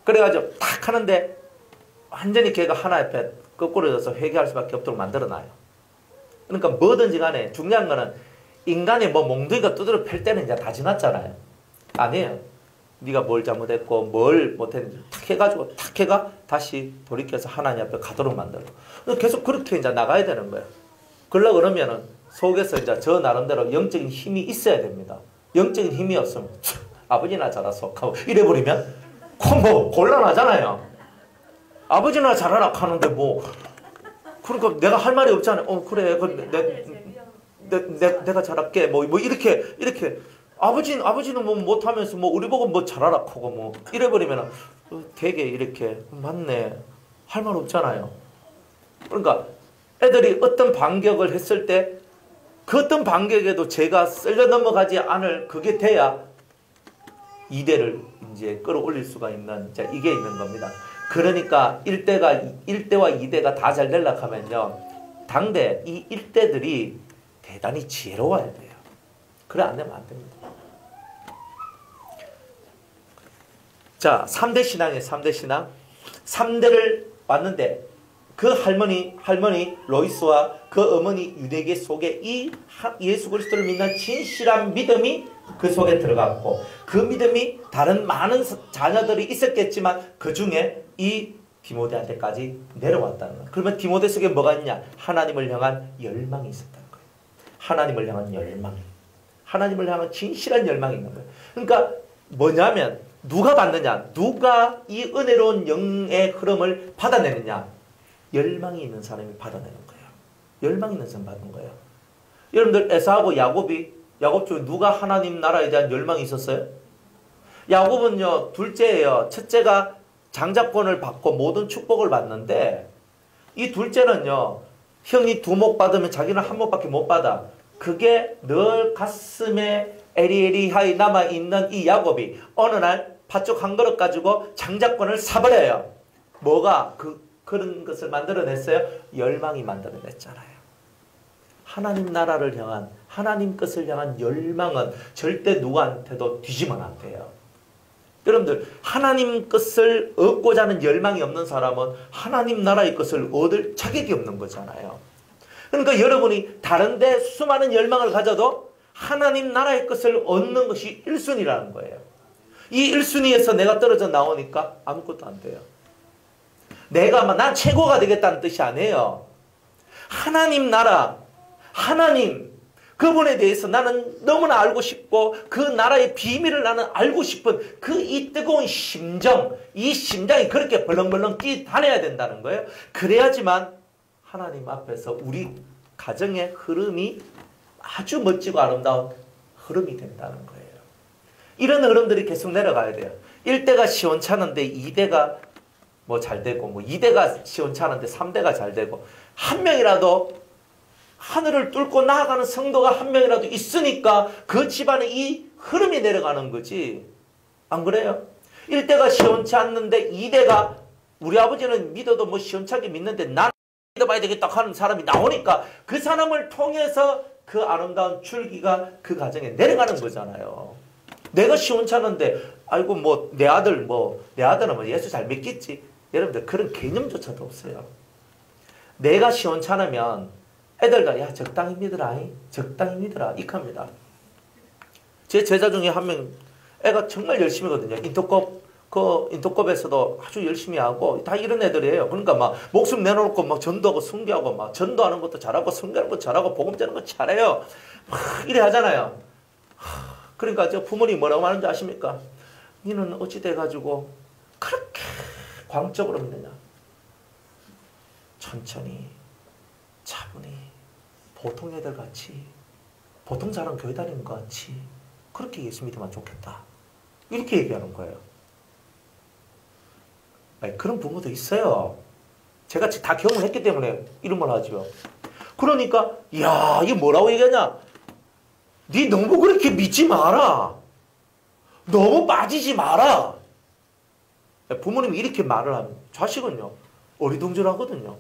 그래가지고 딱 하는데 완전히 걔가 하나 옆에 거꾸로져서 회개할 수밖에 없도록 만들어놔요. 그러니까 뭐든지 간에 중요한 거는 인간이 뭐 몽둥이가 두드려 팰 때는 이제 다 지났잖아요. 아니에요. 네가 뭘 잘못했고 뭘 못했는지 탁 해가지고 탁 해가 다시 돌이켜서 하나님 앞에 가도록 만들어. 계속 그렇게 이제 나가야 되는 거예요. 그러려고 그러면은 속에서 이제 저 나름대로 영적인 힘이 있어야 됩니다. 영적인 힘이 없으면 아버지나 잘하소 하고 이래버리면 뭐 곤란하잖아요. 아버지나 잘하라 하는데 뭐 그러니까 내가 할 말이 없잖아요. 그래 내가 잘할게 뭐 이렇게 아버지는 뭐 못하면서 뭐 우리 보고 뭐 잘하라 하고 뭐 이래버리면 되게 이렇게 맞네 할 말 없잖아요. 그러니까 애들이 어떤 반격을 했을 때 그 어떤 반격에도 제가 쓸려 넘어가지 않을 그게 돼야 이대를 이제 끌어올릴 수가 있는 이게 있는 겁니다. 그러니까 1대와 2대가 다 잘 되려고 하면요. 당대 이 1대들이 대단히 지혜로워야 돼요. 그래 안 되면 안 됩니다. 자, 3대 신앙이에요. 3대 신앙. 3대를 왔는데 그 할머니 로이스와 그 어머니 유대계 속에 이 예수 그리스도를 믿는 진실한 믿음이 그 속에 들어갔고 그 믿음이 다른 많은 자녀들이 있었겠지만 그 중에 이 디모데한테까지 내려왔다는 거예요. 그러면 디모데 속에 뭐가 있냐? 하나님을 향한 열망이 있었다는 거예요. 하나님을 향한 열망. 하나님을 향한 진실한 열망이 있는 거예요. 그러니까 뭐냐면 누가 받느냐? 누가 이 은혜로운 영의 흐름을 받아내느냐? 열망이 있는 사람이 받아내는 거예요. 열망이 있는 사람이 받는 거예요. 여러분들 에사하고 야곱 중 누가 하나님 나라에 대한 열망이 있었어요? 야곱은요 둘째예요. 첫째가 장자권을 받고 모든 축복을 받는데 이 둘째는요 형이 2목 받으면 자기는 1목밖에 못 받아. 그게 늘 가슴에 에리에리하이 남아있는 이 야곱이 어느 날 팥죽 한 그릇 가지고 장자권을 사버려요. 뭐가 그런 것을 만들어냈어요? 열망이 만들어냈잖아요. 하나님 나라를 향한 하나님 것을 향한 열망은 절대 누구한테도 뒤지면 안 돼요. 여러분들 하나님 것을 얻고자 하는 열망이 없는 사람은 하나님 나라의 것을 얻을 자격이 없는 거잖아요. 그러니까 여러분이 다른데 수많은 열망을 가져도 하나님 나라의 것을 얻는 것이 1순위라는 거예요. 이 1순위에서 내가 떨어져 나오니까 아무것도 안 돼요. 내가 난 최고가 되겠다는 뜻이 아니에요. 하나님 나라, 하나님, 그분에 대해서 나는 너무나 알고 싶고 그 나라의 비밀을 나는 알고 싶은 그 이 뜨거운 심정, 이 심장이 그렇게 벌렁벌렁 뛰다녀야 된다는 거예요. 그래야지만 하나님 앞에서 우리 가정의 흐름이 아주 멋지고 아름다운 흐름이 된다는 거예요. 이런 흐름들이 계속 내려가야 돼요. 1대가 시원찮은데 2대가 뭐 잘 되고, 뭐 2대가 시원찮은데 3대가 잘 되고, 한 명이라도 하늘을 뚫고 나아가는 성도가 한 명이라도 있으니까 그 집안에 이 흐름이 내려가는 거지. 안 그래요? 1대가 시원치 않는데 2대가 우리 아버지는 믿어도 뭐 시원찮게 믿는데 나는 믿어봐야 되겠다 하는 사람이 나오니까 그 사람을 통해서 그 아름다운 줄기가 그 가정에 내려가는 거잖아요. 내가 시원찮은데 아이고 뭐 내 아들은 뭐 예수 잘 믿겠지. 여러분들 그런 개념조차도 없어요. 내가 시원찮으면 애들과 야 적당히 믿으라 적당히 믿으라 이겁니다. 제 제자 중에 한 명 애가 정말 열심히 하거든요. 인터컵에서도 아주 열심히 하고 다 이런 애들이에요. 그러니까 막 목숨 내놓고 막 전도하고 순교하고 막 전도하는 것도 잘하고 순교하는 것도 잘하고 복음 전하는 거 잘해요. 막 이래 하잖아요. 그러니까 저 부모님이 뭐라고 말하는지 아십니까? 니는 어찌 돼가지고 그렇게 광적으로 믿느냐? 천천히 차분히 보통 애들 같이 보통 사람 교회 다니는 것 같이 그렇게 예수 믿으면 좋겠다. 이렇게 얘기하는 거예요. 아니, 그런 부모도 있어요. 제가 다 경험했기 때문에 이런 말 하죠. 그러니까 야, 이게 뭐라고 얘기하냐? 네 너무 그렇게 믿지 마라. 너무 빠지지 마라. 부모님이 이렇게 말을 하면 자식은요 어리둥절하거든요.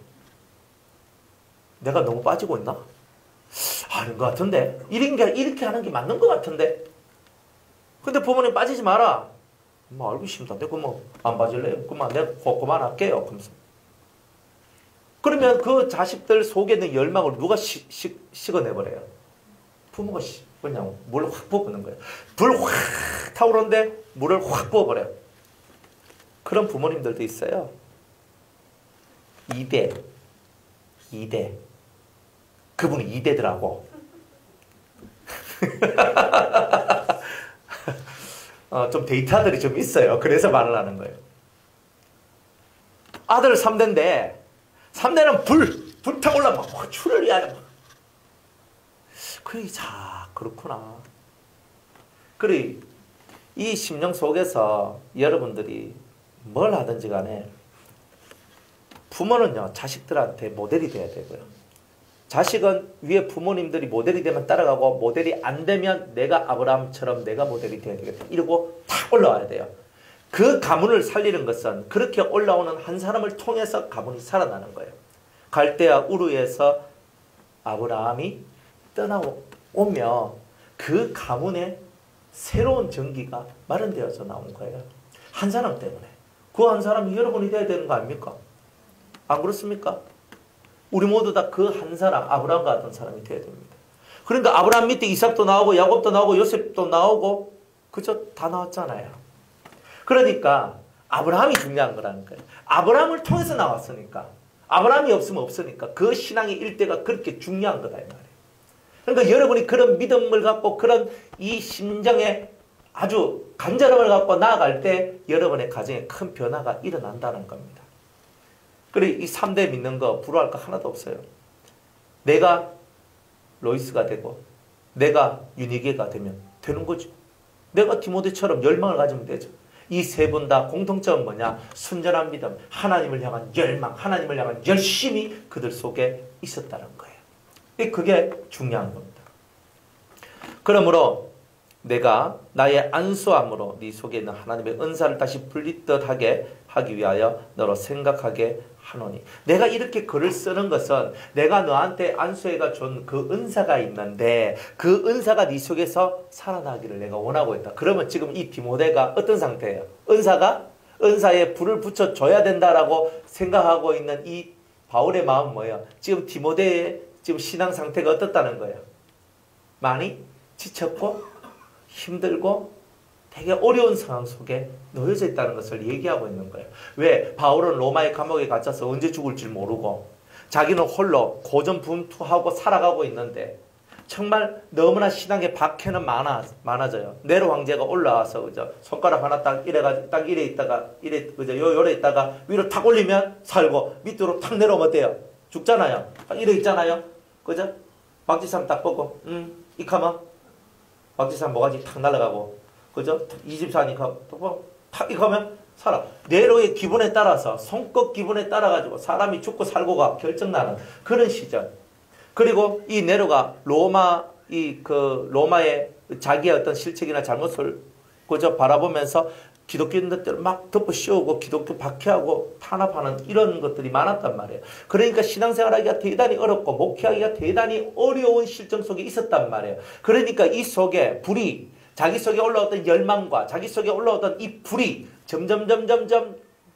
내가 너무 빠지고 있나? 아닌 것 같은데 이렇게 하는 게 맞는 것 같은데. 근데 부모님 빠지지 마라. 뭐 알고 있습니다. 내가 뭐 안 빠질래요? 그만 내가 그만할게요. 그러면서. 그러면 그 자식들 속에 있는 열망을 누가 식어내버려요? 부모가 그냥 물을 확 부어버리는 거예요. 불 확 타오르는데 물을 확 부어버려요. 그런 부모님들도 있어요. 2대. 그분이 2대더라고. 좀 데이터들이 좀 있어요. 그래서 말을 하는 거예요. 아들 3대인데 3대는 불타올라 막 출을 위하여. 그래, 자, 그렇구나. 그래, 이 심령 속에서 여러분들이 뭘 하든지 간에 부모는요, 자식들한테 모델이 돼야 되고요. 자식은 위에 부모님들이 모델이 되면 따라가고 모델이 안 되면 내가 아브라함처럼 내가 모델이 돼야 되겠다. 이러고 탁 올라와야 돼요. 그 가문을 살리는 것은 그렇게 올라오는 한 사람을 통해서 가문이 살아나는 거예요. 갈대아 우르에서 아브라함이 떠나오며 그 가문에 새로운 전기가 마련되어서 나온 거예요. 한 사람 때문에. 그 한 사람이 여러분이 돼야 되는 거 아닙니까? 안 그렇습니까? 우리 모두 다 그 한 사람, 아브라함 같은 사람이 돼야 됩니다. 그러니까 아브라함 밑에 이삭도 나오고 야곱도 나오고 요셉도 나오고 그저 다 나왔잖아요. 그러니까 아브라함이 중요한 거라는 거예요. 아브라함을 통해서 나왔으니까. 아브라함이 없으면 없으니까 그 신앙의 일대가 그렇게 중요한 거다 이 말이에요. 그러니까 여러분이 그런 믿음을 갖고 그런 이 심정에 아주 간절함을 갖고 나아갈 때 여러분의 가정에 큰 변화가 일어난다는 겁니다. 그리고 이 3대 믿는 거 부러워할 거 하나도 없어요. 내가 로이스가 되고 내가 유니게가 되면 되는 거죠. 내가 디모데처럼 열망을 가지면 되죠. 이 세 분 다 공통점은 뭐냐? 순전한 믿음, 하나님을 향한 열망, 하나님을 향한 열심이 그들 속에 있었다는 거예요. 그게 중요한 겁니다. 그러므로 내가 나의 안수함으로 네 속에 있는 하나님의 은사를 다시 분리듯하게 하기 위하여 너로 생각하게 하노니. 내가 이렇게 글을 쓰는 것은 내가 너한테 안수해가 준 그 은사가 있는데 그 은사가 네 속에서 살아나기를 내가 원하고 있다. 그러면 지금 이 디모데가 어떤 상태예요? 은사에 불을 붙여줘야 된다라고 생각하고 있는 이 바울의 마음은 뭐예요? 지금 디모데의 지금 신앙 상태가 어떻다는 거예요? 많이 지쳤고 힘들고 되게 어려운 상황 속에 놓여져 있다는 것을 얘기하고 있는 거예요. 왜? 바울은 로마의 감옥에 갇혀서 언제 죽을지 모르고 자기는 홀로 고전분투하고 살아가고 있는데 정말 너무나 신앙의 박해는 많아져요. 네로 황제가 올라와서 그죠? 손가락 하나 딱 이래가지고 딱 이래 있다가 그죠? 요래 있다가 위로 탁 올리면 살고 밑으로 탁 내려오면 돼요. 죽잖아요. 딱 이래 있잖아요. 그죠? 박지삼 딱 보고 이카마 박지삼 모가지 탁 날아가고 그죠? 이집사니까 탁 이거면 살아. 네로의 기분에 따라서 손끝 기분에 따라 가지고 사람이 죽고 살고가 결정나는 그런 시절. 그리고 이 네로가 로마의 자기의 어떤 실책이나 잘못을 그저 바라보면서 기독교인들을 막 덮어 씌우고 기독교 박해하고 탄압하는 이런 것들이 많았단 말이에요. 그러니까 신앙생활하기가 대단히 어렵고 목회하기가 대단히 어려운 실정 속에 있었단 말이에요. 그러니까 이 속에 불이 자기 속에 올라왔던 열망과 자기 속에 올라왔던 이 불이 점점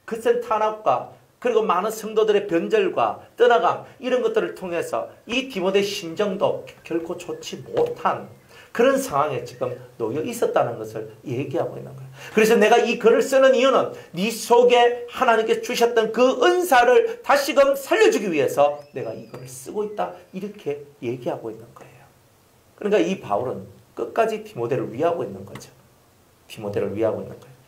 거센 탄압과 그리고 많은 성도들의 변절과 떠나감 이런 것들을 통해서 이 디모데 심정도 결코 좋지 못한 그런 상황에 지금 놓여 있었다는 것을 얘기하고 있는 거예요. 그래서 내가 이 글을 쓰는 이유는 네 속에 하나님께 주셨던 그 은사를 다시금 살려주기 위해서 내가 이 글을 쓰고 있다. 이렇게 얘기하고 있는 거예요. 그러니까 이 바울은 끝까지 디모데를 위하고 있는 거죠. 디모데를 위하고 있는 거예요.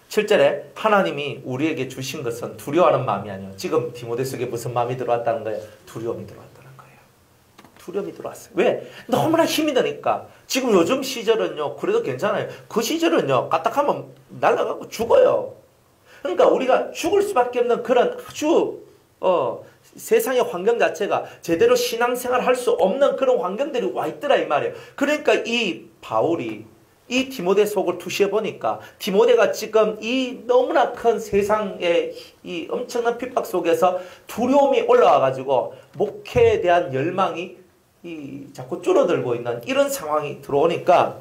7절에 하나님이 우리에게 주신 것은 두려워하는 마음이 아니에요. 지금 디모데 속에 무슨 마음이 들어왔다는 거예요? 두려움이 들어왔다는 거예요. 두려움이 들어왔어요. 왜? 너무나 힘이 드니까. 지금 요즘 시절은요, 그래도 괜찮아요. 그 시절은요, 까딱하면 날아가고 죽어요. 그러니까 우리가 죽을 수밖에 없는 그런 아주 세상의 환경 자체가 제대로 신앙생활 할 수 없는 그런 환경들이 와 있더라 이 말이에요. 그러니까 이 바울이 이 디모데 속을 투시해 보니까 디모데가 지금 이 너무나 큰 세상의 이 엄청난 핍박 속에서 두려움이 올라와 가지고 목회에 대한 열망이 자꾸 줄어들고 있는 이런 상황이 들어오니까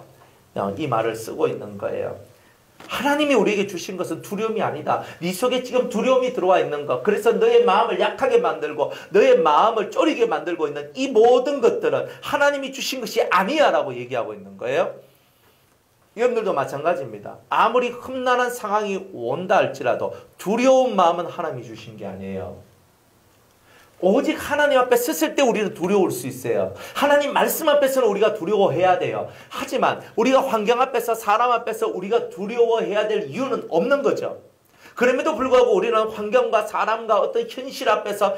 이 말을 쓰고 있는 거예요. 하나님이 우리에게 주신 것은 두려움이 아니다. 네 속에 지금 두려움이 들어와 있는 것. 그래서 너의 마음을 약하게 만들고 너의 마음을 쪼리게 만들고 있는 이 모든 것들은 하나님이 주신 것이 아니야 라고 얘기하고 있는 거예요. 여러분들도 마찬가지입니다. 아무리 험난한 상황이 온다 할지라도 두려운 마음은 하나님이 주신 게 아니에요. 오직 하나님 앞에 섰을 때 우리는 두려울 수 있어요. 하나님 말씀 앞에서는 우리가 두려워해야 돼요. 하지만 우리가 환경 앞에서 사람 앞에서 우리가 두려워해야 될 이유는 없는 거죠. 그럼에도 불구하고 우리는 환경과 사람과 어떤 현실 앞에서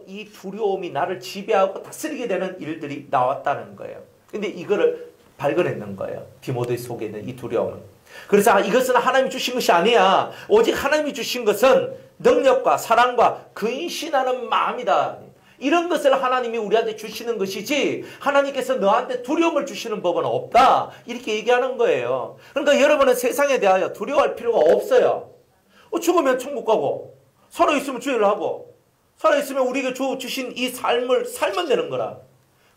이 두려움이 나를 지배하고 다스리게 되는 일들이 나왔다는 거예요. 근데 이거를 발견했는 거예요. 디모데 속에 있는 이 두려움은. 그래서 이것은 하나님이 주신 것이 아니야. 오직 하나님이 주신 것은 능력과 사랑과 근신하는 마음이다. 이런 것을 하나님이 우리한테 주시는 것이지 하나님께서 너한테 두려움을 주시는 법은 없다. 이렇게 얘기하는 거예요. 그러니까 여러분은 세상에 대하여 두려워할 필요가 없어요. 죽으면 천국 가고 살아있으면 주의를 하고 살아있으면 우리에게 주신 이 삶을 살면 되는 거라.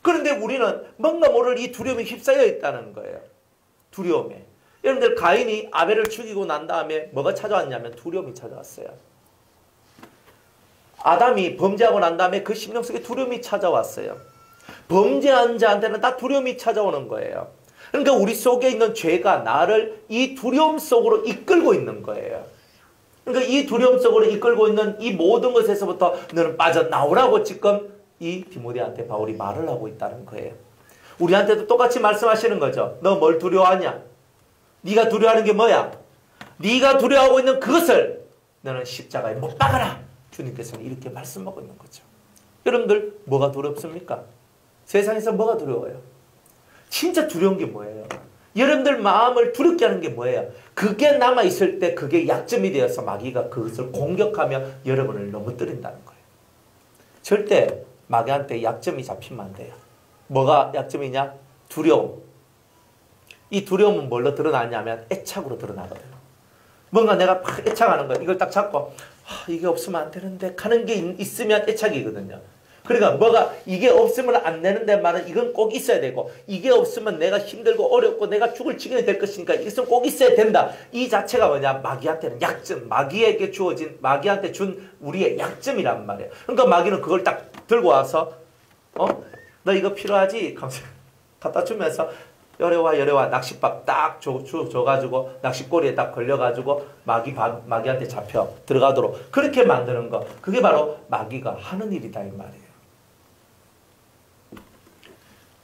그런데 우리는 뭔가 모를 이 두려움에 휩싸여 있다는 거예요. 두려움에. 여러분들 가인이 아벨을 죽이고 난 다음에 뭐가 찾아왔냐면 두려움이 찾아왔어요. 아담이 범죄하고 난 다음에 그 심령 속에 두려움이 찾아왔어요. 범죄한 자한테는 다 두려움이 찾아오는 거예요. 그러니까 우리 속에 있는 죄가 나를 이 두려움 속으로 이끌고 있는 거예요. 그러니까 이 두려움 속으로 이끌고 있는 이 모든 것에서부터 너는 빠져나오라고 지금 이 디모데한테 바울이 말을 하고 있다는 거예요. 우리한테도 똑같이 말씀하시는 거죠. 너 뭘 두려워하냐? 네가 두려워하는 게 뭐야? 네가 두려워하고 있는 그것을 너는 십자가에 못 박아라. 주님께서는 이렇게 말씀하고 있는 거죠. 여러분들 뭐가 두렵습니까? 세상에서 뭐가 두려워요? 진짜 두려운 게 뭐예요? 여러분들 마음을 두렵게 하는 게 뭐예요? 그게 남아있을 때 그게 약점이 되어서 마귀가 그것을 공격하며 여러분을 넘어뜨린다는 거예요. 절대 마귀한테 약점이 잡히면 안 돼요. 뭐가 약점이냐? 두려움. 이 두려움은 뭘로 드러나냐면 애착으로 드러나거든요. 뭔가 내가 막 애착하는 거 이걸 딱 잡고 이게 없으면 안 되는데 하는 게 있으면 애착이거든요. 그러니까 뭐가 이게 없으면 안 되는데 말은 이건 꼭 있어야 되고 이게 없으면 내가 힘들고 어렵고 내가 죽을 지경이 될 것이니까 이것은 꼭 있어야 된다. 이 자체가 뭐냐? 마귀한테는 약점. 마귀에게 주어진 마귀한테 준 우리의 약점이란 말이에요. 그러니까 마귀는 그걸 딱 들고 와서 너 이거 필요하지? 갖다 주면서 여래와 낚싯밥 딱 줘가지고 낚싯꼬리에 딱 걸려가지고 마귀한테 잡혀 들어가도록 그렇게 만드는 거. 그게 바로 마귀가 하는 일이다 이 말이에요.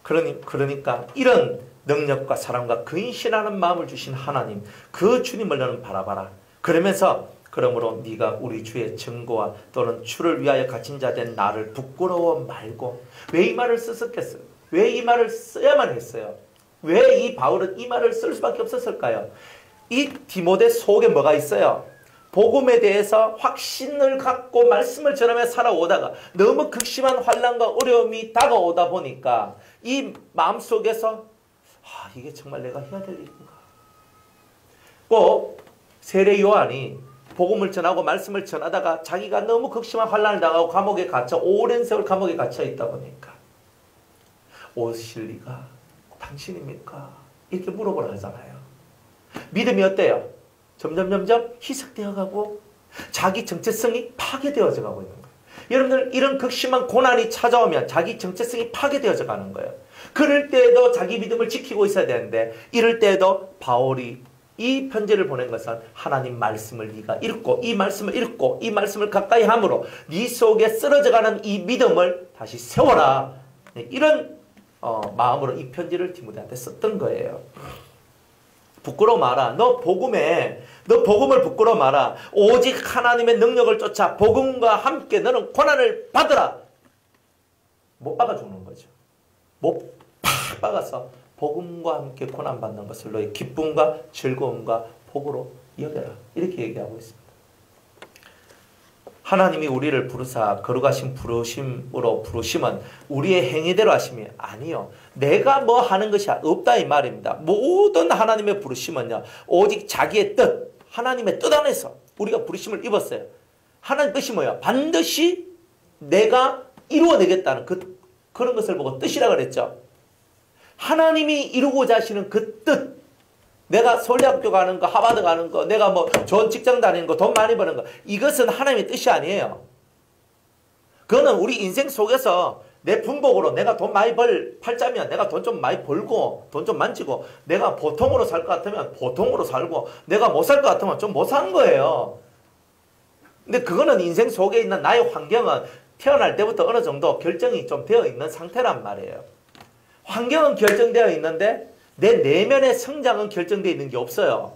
그러니까 이런 능력과 사랑과 근신하는 마음을 주신 하나님 그 주님을 너는 바라봐라. 그러므로 네가 우리 주의 증거와 또는 주를 위하여 갇힌 자 된 나를 부끄러워 말고. 왜 이 말을 썼겠어요? 왜 이 말을 써야만 했어요? 왜 이 바울은 이 말을 쓸 수밖에 없었을까요? 이 디모데 속에 뭐가 있어요? 복음에 대해서 확신을 갖고 말씀을 전하며 살아오다가 너무 극심한 환난과 어려움이 다가오다 보니까 이 마음속에서 이게 정말 내가 해야 될 일인가? 꼭 세례 요한이 복음을 전하고 말씀을 전하다가 자기가 너무 극심한 환난을 당하고 감옥에 갇혀 오랜 세월 감옥에 갇혀 있다 보니까 오실 리가 당신입니까? 이렇게 물어보라 하잖아요. 믿음이 어때요? 점점 희석되어 가고 자기 정체성이 파괴되어져 가고 있는 거예요. 여러분들 이런 극심한 고난이 찾아오면 자기 정체성이 파괴되어져 가는 거예요. 그럴 때에도 자기 믿음을 지키고 있어야 되는데 이럴 때에도 바울이 이 편지를 보낸 것은 하나님 말씀을 네가 읽고 이 말씀을 읽고 이 말씀을 가까이 함으로 네 속에 쓰러져가는 이 믿음을 다시 세워라. 이런 마음으로 이 편지를 디모데한테 썼던 거예요. 부끄러워 마라. 너 복음을 부끄러워 마라. 오직 하나님의 능력을 쫓아 복음과 함께 너는 고난을 받으라. 못 박아 죽는 거죠. 못 팍 박아서 복음과 함께 고난 받는 것을 너의 기쁨과 즐거움과 복으로 여겨라. 이렇게 얘기하고 있습니다. 하나님이 우리를 부르사 거룩하신 부르심으로 부르심은 우리의 행위대로 하심이 아니요. 내가 뭐 하는 것이 없다 이 말입니다. 모든 하나님의 부르심은요. 오직 자기의 뜻, 하나님의 뜻 안에서 우리가 부르심을 입었어요. 하나님 뜻이 뭐야? 반드시 내가 이루어내겠다는 그런 것을 보고 뜻이라 그랬죠. 하나님이 이루고자 하시는 그 뜻. 내가 서울대학교 가는 거, 하버드 가는 거, 내가 뭐 좋은 직장 다니는 거, 돈 많이 버는 거. 이것은 하나님의 뜻이 아니에요. 그거는 우리 인생 속에서 내 분복으로 내가 돈 많이 팔자면 내가 돈 좀 많이 벌고 돈 좀 만지고 내가 보통으로 살 것 같으면 보통으로 살고 내가 못 살 것 같으면 좀 못 산 거예요. 근데 그거는 인생 속에 있는 나의 환경은 태어날 때부터 어느 정도 결정이 좀 되어 있는 상태란 말이에요. 환경은 결정되어 있는데 내 내면의 성장은 결정되어 있는 게 없어요.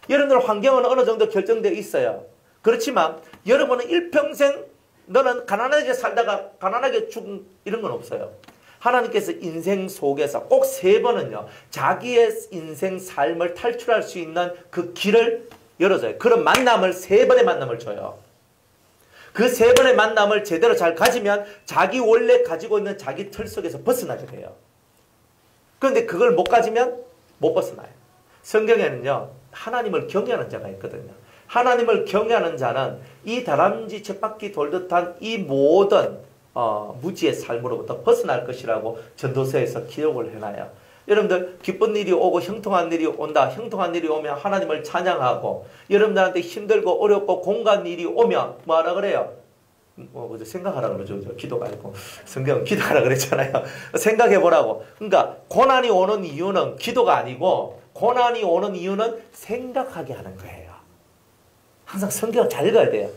여러분들 환경은 어느 정도 결정되어 있어요. 그렇지만 여러분은 일평생 너는 가난하게 살다가 가난하게 죽은 이런 건 없어요. 하나님께서 인생 속에서 꼭 3번은요. 자기의 인생 삶을 탈출할 수 있는 그 길을 열어줘요. 그런 만남을 3번의 만남을 줘요. 그 3번의 만남을 제대로 잘 가지면 자기 원래 가지고 있는 자기 틀 속에서 벗어나게 돼요. 그런데 그걸 못 가지면 못 벗어나요. 성경에는요. 하나님을 경외하는 자가 있거든요. 하나님을 경외하는 자는 이 다람쥐 쳇바퀴 돌듯한 이 모든 무지의 삶으로부터 벗어날 것이라고 전도서에서 기록을 해놔요. 여러분들 기쁜 일이 오고 형통한 일이 온다. 형통한 일이 오면 하나님을 찬양하고 여러분들한테 힘들고 어렵고 공간 일이 오면 뭐하라 그래요? 생각하라 그러죠. 기도가 아니고 성경은 기도하라 그랬잖아요. 생각해보라고. 그러니까 고난이 오는 이유는 기도가 아니고 고난이 오는 이유는 생각하게 하는 거예요. 항상 성경을 잘 읽어야 돼요.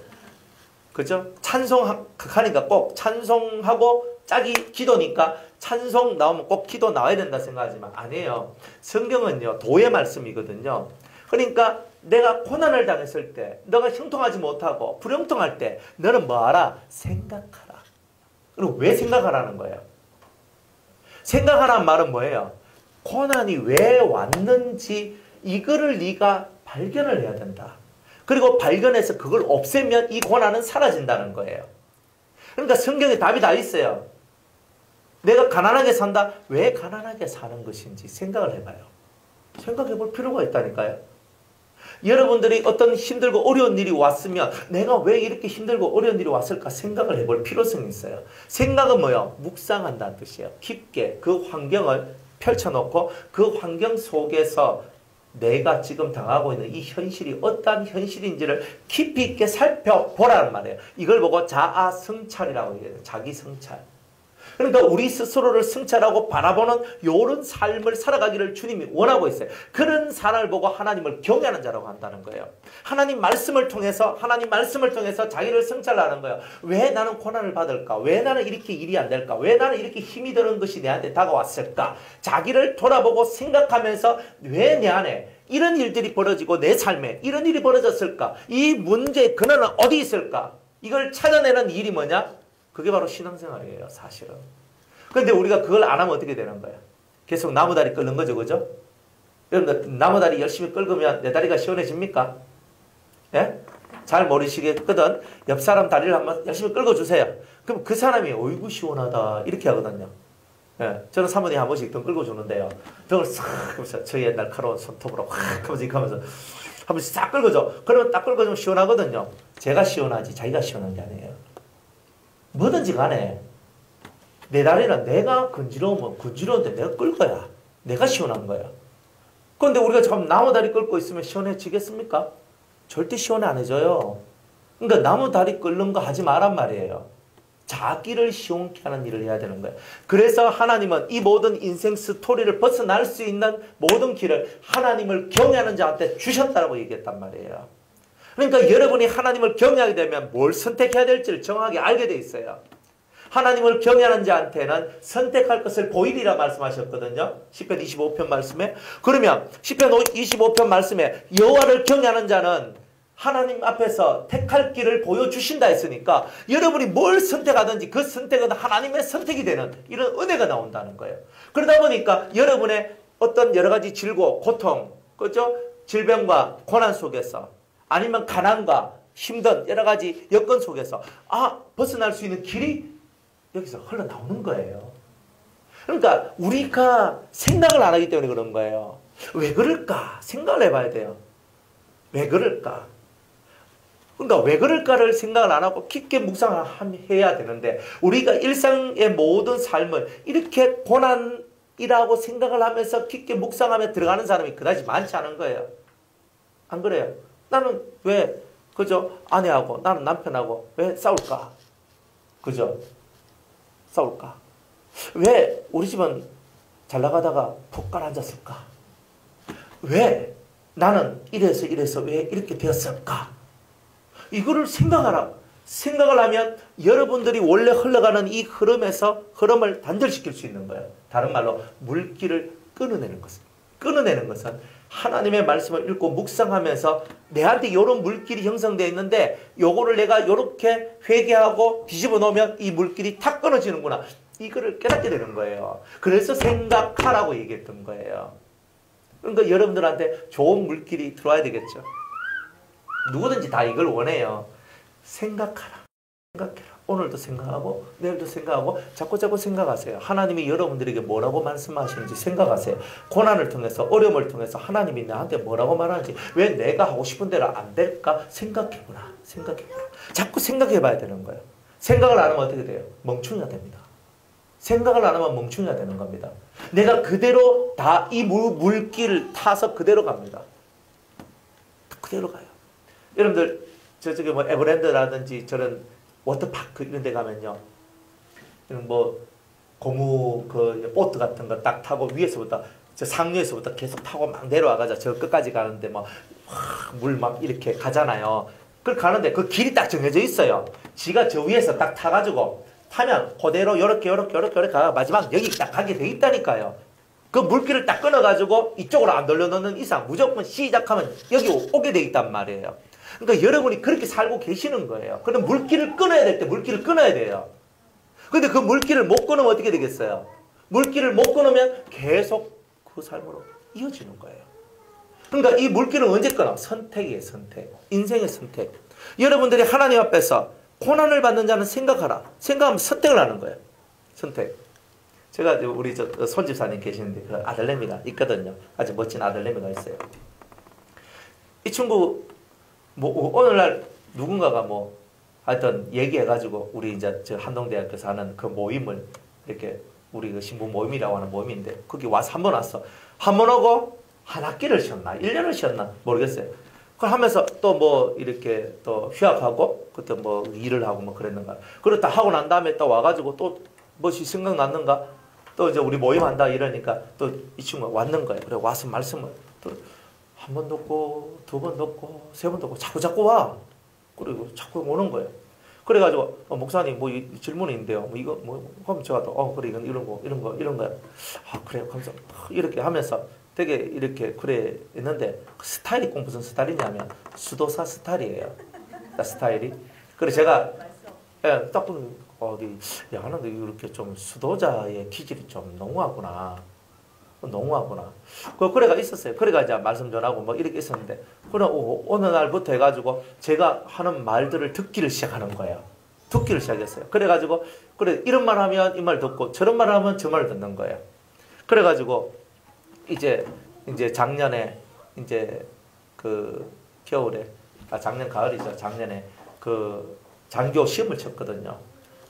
그죠? 찬송하니까 꼭 찬송하고 짝이 기도니까 찬송 나오면 꼭 기도 나와야 된다 생각하지만 아니에요. 성경은요. 도의 말씀이거든요. 그러니까 내가 고난을 당했을 때 너가 형통하지 못하고 불형통할 때 너는 뭐하라? 생각하라. 그리고 왜 생각하라는 거예요? 생각하라는 말은 뭐예요? 고난이 왜 왔는지 이거를 네가 발견을 해야 된다. 그리고 발견해서 그걸 없애면 이 고난은 사라진다는 거예요. 그러니까 성경에 답이 다 있어요. 내가 가난하게 산다. 왜 가난하게 사는 것인지 생각을 해봐요. 생각해 볼 필요가 있다니까요. 여러분들이 어떤 힘들고 어려운 일이 왔으면 내가 왜 이렇게 힘들고 어려운 일이 왔을까 생각을 해볼 필요성이 있어요. 생각은 뭐예요? 묵상한다는 뜻이에요. 깊게 그 환경을 펼쳐놓고 그 환경 속에서 내가 지금 당하고 있는 이 현실이 어떠한 현실인지를 깊이 있게 살펴보라는 말이에요. 이걸 보고 자아 성찰이라고 얘기해요. 자기 성찰. 그러니까 우리 스스로를 성찰하고 바라보는 이런 삶을 살아가기를 주님이 원하고 있어요. 그런 사람을 보고 하나님을 경외하는 자라고 한다는 거예요. 하나님 말씀을 통해서 자기를 성찰하는 거예요. 왜 나는 고난을 받을까? 왜 나는 이렇게 일이 안 될까? 왜 나는 이렇게 힘이 드는 것이 내한테 다가왔을까? 자기를 돌아보고 생각하면서 왜 내 안에 이런 일들이 벌어지고 내 삶에 이런 일이 벌어졌을까? 이 문제의 근원은 어디 있을까? 이걸 찾아내는 일이 뭐냐? 그게 바로 신앙생활이에요, 사실은. 그런데 우리가 그걸 안 하면 어떻게 되는 거야? 계속 나무다리 끓는 거죠, 그죠? 여러분들, 나무다리 열심히 끓으면 내 다리가 시원해집니까? 예? 잘 모르시겠거든. 옆 사람 다리를 한번 열심히 끓여주세요. 그럼 그 사람이, 어이구, 시원하다. 이렇게 하거든요. 예. 저는 사모님 한 번씩 등 끓여주는데요. 등을 싹 하면서, 저희 옛날 칼로 손톱으로 확 하면서 이렇게 하면서 한 번씩 싹 끓여줘. 그러면 딱 끓여주면 시원하거든요. 제가 시원하지, 자기가 시원한 게 아니에요. 뭐든지 간에 내 다리는 내가 건지러우면 건지러운데 내가 끌 거야. 내가 시원한 거야. 그런데 우리가 참 나무다리 끌고 있으면 시원해지겠습니까? 절대 시원해 안 해져요. 그러니까 나무다리 끓는 거 하지 마란 말이에요. 자기를 시원케 하는 일을 해야 되는 거예요. 그래서 하나님은 이 모든 인생 스토리를 벗어날 수 있는 모든 길을 하나님을 경외하는 자한테 주셨다고 얘기했단 말이에요. 그러니까 여러분이 하나님을 경외하게 되면 뭘 선택해야 될지를 정확하게 알게 돼 있어요. 하나님을 경외하는 자한테는 선택할 것을 보이리라 말씀하셨거든요. 시편 25편 말씀에. 그러면 시편 25편 말씀에 여호와를 경외하는 자는 하나님 앞에서 택할 길을 보여주신다 했으니까 여러분이 뭘 선택하든지 그 선택은 하나님의 선택이 되는 이런 은혜가 나온다는 거예요. 그러다 보니까 여러분의 어떤 여러 가지 질고 고통, 그죠? 질병과 고난 속에서 아니면 가난과 힘든 여러 가지 여건 속에서 벗어날 수 있는 길이 여기서 흘러나오는 거예요. 그러니까 우리가 생각을 안 하기 때문에 그런 거예요. 왜 그럴까? 생각을 해봐야 돼요. 왜 그럴까? 그러니까 왜 그럴까를 생각을 안 하고 깊게 묵상을 해야 되는데 우리가 일상의 모든 삶을 이렇게 고난이라고 생각을 하면서 깊게 묵상하며 들어가는 사람이 그다지 많지 않은 거예요. 안 그래요? 나는 왜 그죠? 아내하고 나는 남편하고 왜 싸울까? 그죠? 싸울까? 왜 우리 집은 잘 나가다가 푹 가라앉았을까? 왜 나는 이래서 왜 이렇게 되었을까? 이거를 생각을 하면 여러분들이 원래 흘러가는 이 흐름을 단절시킬 수 있는 거예요. 다른 말로 물길을 끊어내는 것은 하나님의 말씀을 읽고 묵상하면서 내한테 이런 물길이 형성되어 있는데 요거를 내가 이렇게 회개하고 뒤집어 놓으면 이 물길이 탁 끊어지는구나. 이거를 깨닫게 되는 거예요. 그래서 생각하라고 얘기했던 거예요. 그러니까 여러분들한테 좋은 물길이 들어와야 되겠죠. 누구든지 다 이걸 원해요. 생각해라. 오늘도 생각하고 내일도 생각하고 자꾸 생각하세요. 하나님이 여러분들에게 뭐라고 말씀하시는지 생각하세요. 고난을 통해서 어려움을 통해서 하나님이 나한테 뭐라고 말하는지 왜 내가 하고 싶은 대로 안 될까 생각해보라. 자꾸 생각해봐야 되는 거예요. 생각을 안 하면 어떻게 돼요? 멍충이가 됩니다. 생각을 안 하면 멍충이가 되는 겁니다. 내가 그대로 다 이 물길을 타서 그대로 갑니다. 그대로 가요. 여러분들 저쪽에 뭐 에버랜드라든지 저런 워터파크 이런 데 가면요. 뭐 고무 그 보트 같은 거 딱 타고 위에서부터 저 상류에서부터 계속 타고 막 내려와가지고 저 끝까지 가는데 뭐 물 막 이렇게 가잖아요. 그걸 가는데 그 길이 딱 정해져 있어요. 지가 저 위에서 딱 타가지고 타면 그대로 요렇게 가 마지막 여기 딱 가게 돼 있다니까요. 그 물길을 딱 끊어가지고 이쪽으로 안 돌려놓는 이상 무조건 시작하면 여기 오게 돼 있단 말이에요. 그러니까 여러분이 그렇게 살고 계시는 거예요. 그럼 물길을 끊어야 될 때 물길을 끊어야 돼요. 근데 그 물길을 못 끊으면 어떻게 되겠어요? 물길을 못 끊으면 계속 그 삶으로 이어지는 거예요. 그러니까 이 물길은 언제 끊어? 선택이에요. 선택. 인생의 선택. 여러분들이 하나님 앞에서 고난을 받는 자는 생각하라. 생각하면 선택을 하는 거예요. 선택. 제가 우리 손집사님 계시는데 그 아들내미가 있거든요. 아주 멋진 아들내미가 있어요. 이 친구 뭐 오늘날 누군가가 뭐 하여튼 얘기해가지고 우리 이제 저 한동대학교에서 하는 그 모임을 이렇게 우리 그 신부 모임이라고 하는 모임인데 거기 와서 한 번 왔어. 한 번 오고 한 학기를 쉬었나 1년을 쉬었나 모르겠어요. 그걸 하면서 또 뭐 이렇게 또 휴학하고 그때 뭐 일을 하고 뭐 그랬는가. 그리고 다 하고 난 다음에 또 와가지고 또 무엇이 생각났는가. 또 이제 우리 모임 한다 이러니까 또 이 친구가 왔는 거예요. 그래 와서 말씀을 또 한 번 듣고 두 번 듣고 세 번 듣고 자꾸 와. 그리고 자꾸 오는 거예요. 그래가지고 목사님 뭐 질문이 있는데요. 뭐 이거 뭐 하면 제가 또 그래 이건 이런 거야. 그래요. 하면서 이렇게 하면서 되게 이렇게 그래 했는데 그 스타일이 꼭 무슨 스타일이냐면 수도사 스타일이에요. 스타일이. 그래서 제가 딱 어디 야는 이렇게 좀 수도자의 기질이 좀 농후하구나. 그래가 있었어요. 그래가 이제 말씀 전하고 뭐 이렇게 있었는데, 그래 어느 날부터 해가지고 제가 하는 말들을 듣기를 시작하는 거예요. 듣기를 시작했어요. 그래가지고 그래 이런 말 하면 이 말 듣고 저런 말 하면 저 말 듣는 거예요. 그래가지고 이제 작년에 이제 그 겨울에 작년 가을이죠. 작년에 그 장교 시험을 쳤거든요.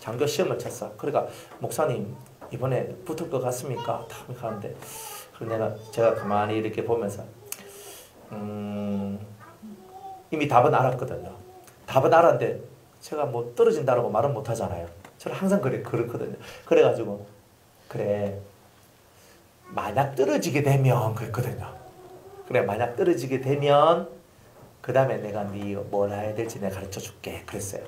장교 시험을 쳤어. 그러니까 목사님 이번에 붙을 것 같습니까? 다 하는데 제가 가만히 이렇게 보면서 이미 답은 알았거든요. 답은 알았는데 제가 뭐 떨어진다라고 말은 못 하잖아요. 저는 항상 그렇거든요. 그래가지고 그래 만약 떨어지게 되면 그랬거든요. 그래 만약 떨어지게 되면 그 다음에 내가 네 뭘 해야 될지 내가 가르쳐 줄게 그랬어요.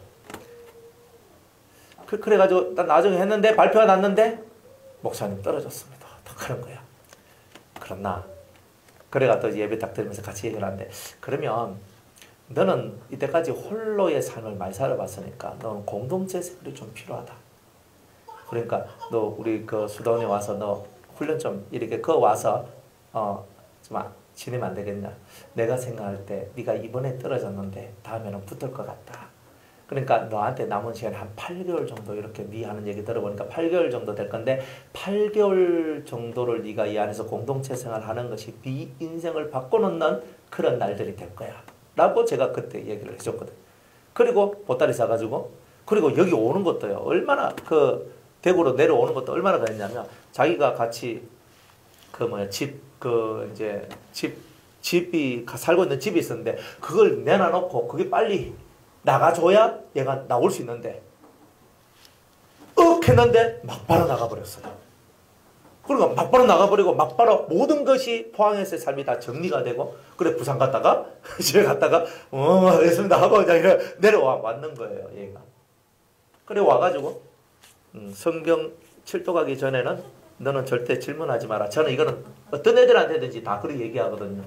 그래가지고 나중에 했는데 발표가 났는데 목사님 떨어졌습니다. 어떡하는 거야. 그렇나 그래가 또 예배 딱 들으면서 같이 얘기를 하는데 그러면 너는 이때까지 홀로의 삶을 많이 살아봤으니까 너는 공동체 생활이 좀 필요하다. 그러니까 너 우리 그 수도원에 와서 너 훈련 좀 이렇게 와서 좀 지내면 안 되겠냐. 내가 생각할 때 네가 이번에 떨어졌는데 다음에는 붙을 것 같다. 그러니까 너한테 남은 시간 한 8개월 정도 이렇게 네 하는 얘기 들어보니까 8개월 정도 될 건데 8개월 정도를 네가 이 안에서 공동체 생활하는 것이 네 인생을 바꿔놓는 그런 날들이 될 거야. 라고 제가 그때 얘기를 해줬거든. 그리고 보따리 싸가지고 그리고 여기 오는 것도요. 얼마나 대구로 내려오는 것도 얼마나 그랬냐면 자기가 같이 집이 살고 있는 집이 있었는데 그걸 내놔놓고 그게 빨리 나가줘야 얘가 나올 수 있는데 했는데 막바로 나가버렸어요. 그러니까 막바로 나가버리고 막바로 모든 것이 포항에서의 삶이 다 정리가 되고 그래 부산 갔다가 집에 갔다가 됐습니다 하고 그냥 내려왔는 거예요. 얘가. 그래 와가지고 성경 칠독하기 전에는 너는 절대 질문하지 마라. 저는 이거는 어떤 애들한테든지 다 그렇게 얘기하거든요.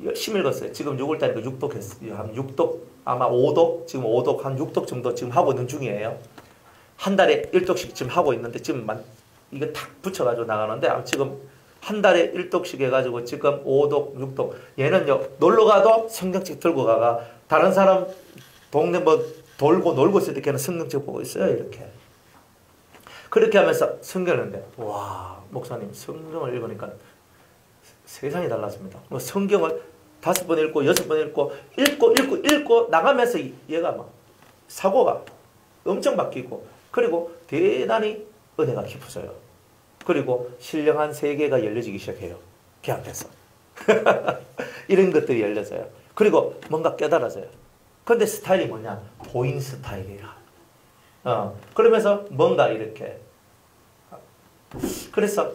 열심히 읽었어요. 지금 6월달이니까 6독 했어요. 한 6독 아마 5독 지금 5독 한 6독 정도 지금 하고 있는 중이에요. 한 달에 1독씩 지금 하고 있는데 지금 이거 탁 붙여가지고 나가는데 지금 한 달에 1독씩 해가지고 지금 5독 6독 얘는요 놀러가도 성경책 들고 가가 다른 사람 동네 돌고 놀고 있을 때 걔는 성경책 보고 있어요. 이렇게 그렇게 하면서 성경을 읽는데 와 목사님 성경을 읽으니까 세상이 달랐습니다. 성경을 5번 읽고 6번 읽고 나가면서 얘가 막 사고가 엄청 바뀌고 그리고 대단히 은혜가 깊어져요. 그리고 신령한 세계가 열려지기 시작해요. 걔한테서 이런 것들이 열려져요. 그리고 뭔가 깨달아져요. 근데 스타일이 뭐냐? 보인 스타일이라. 그러면서 뭔가 이렇게 그래서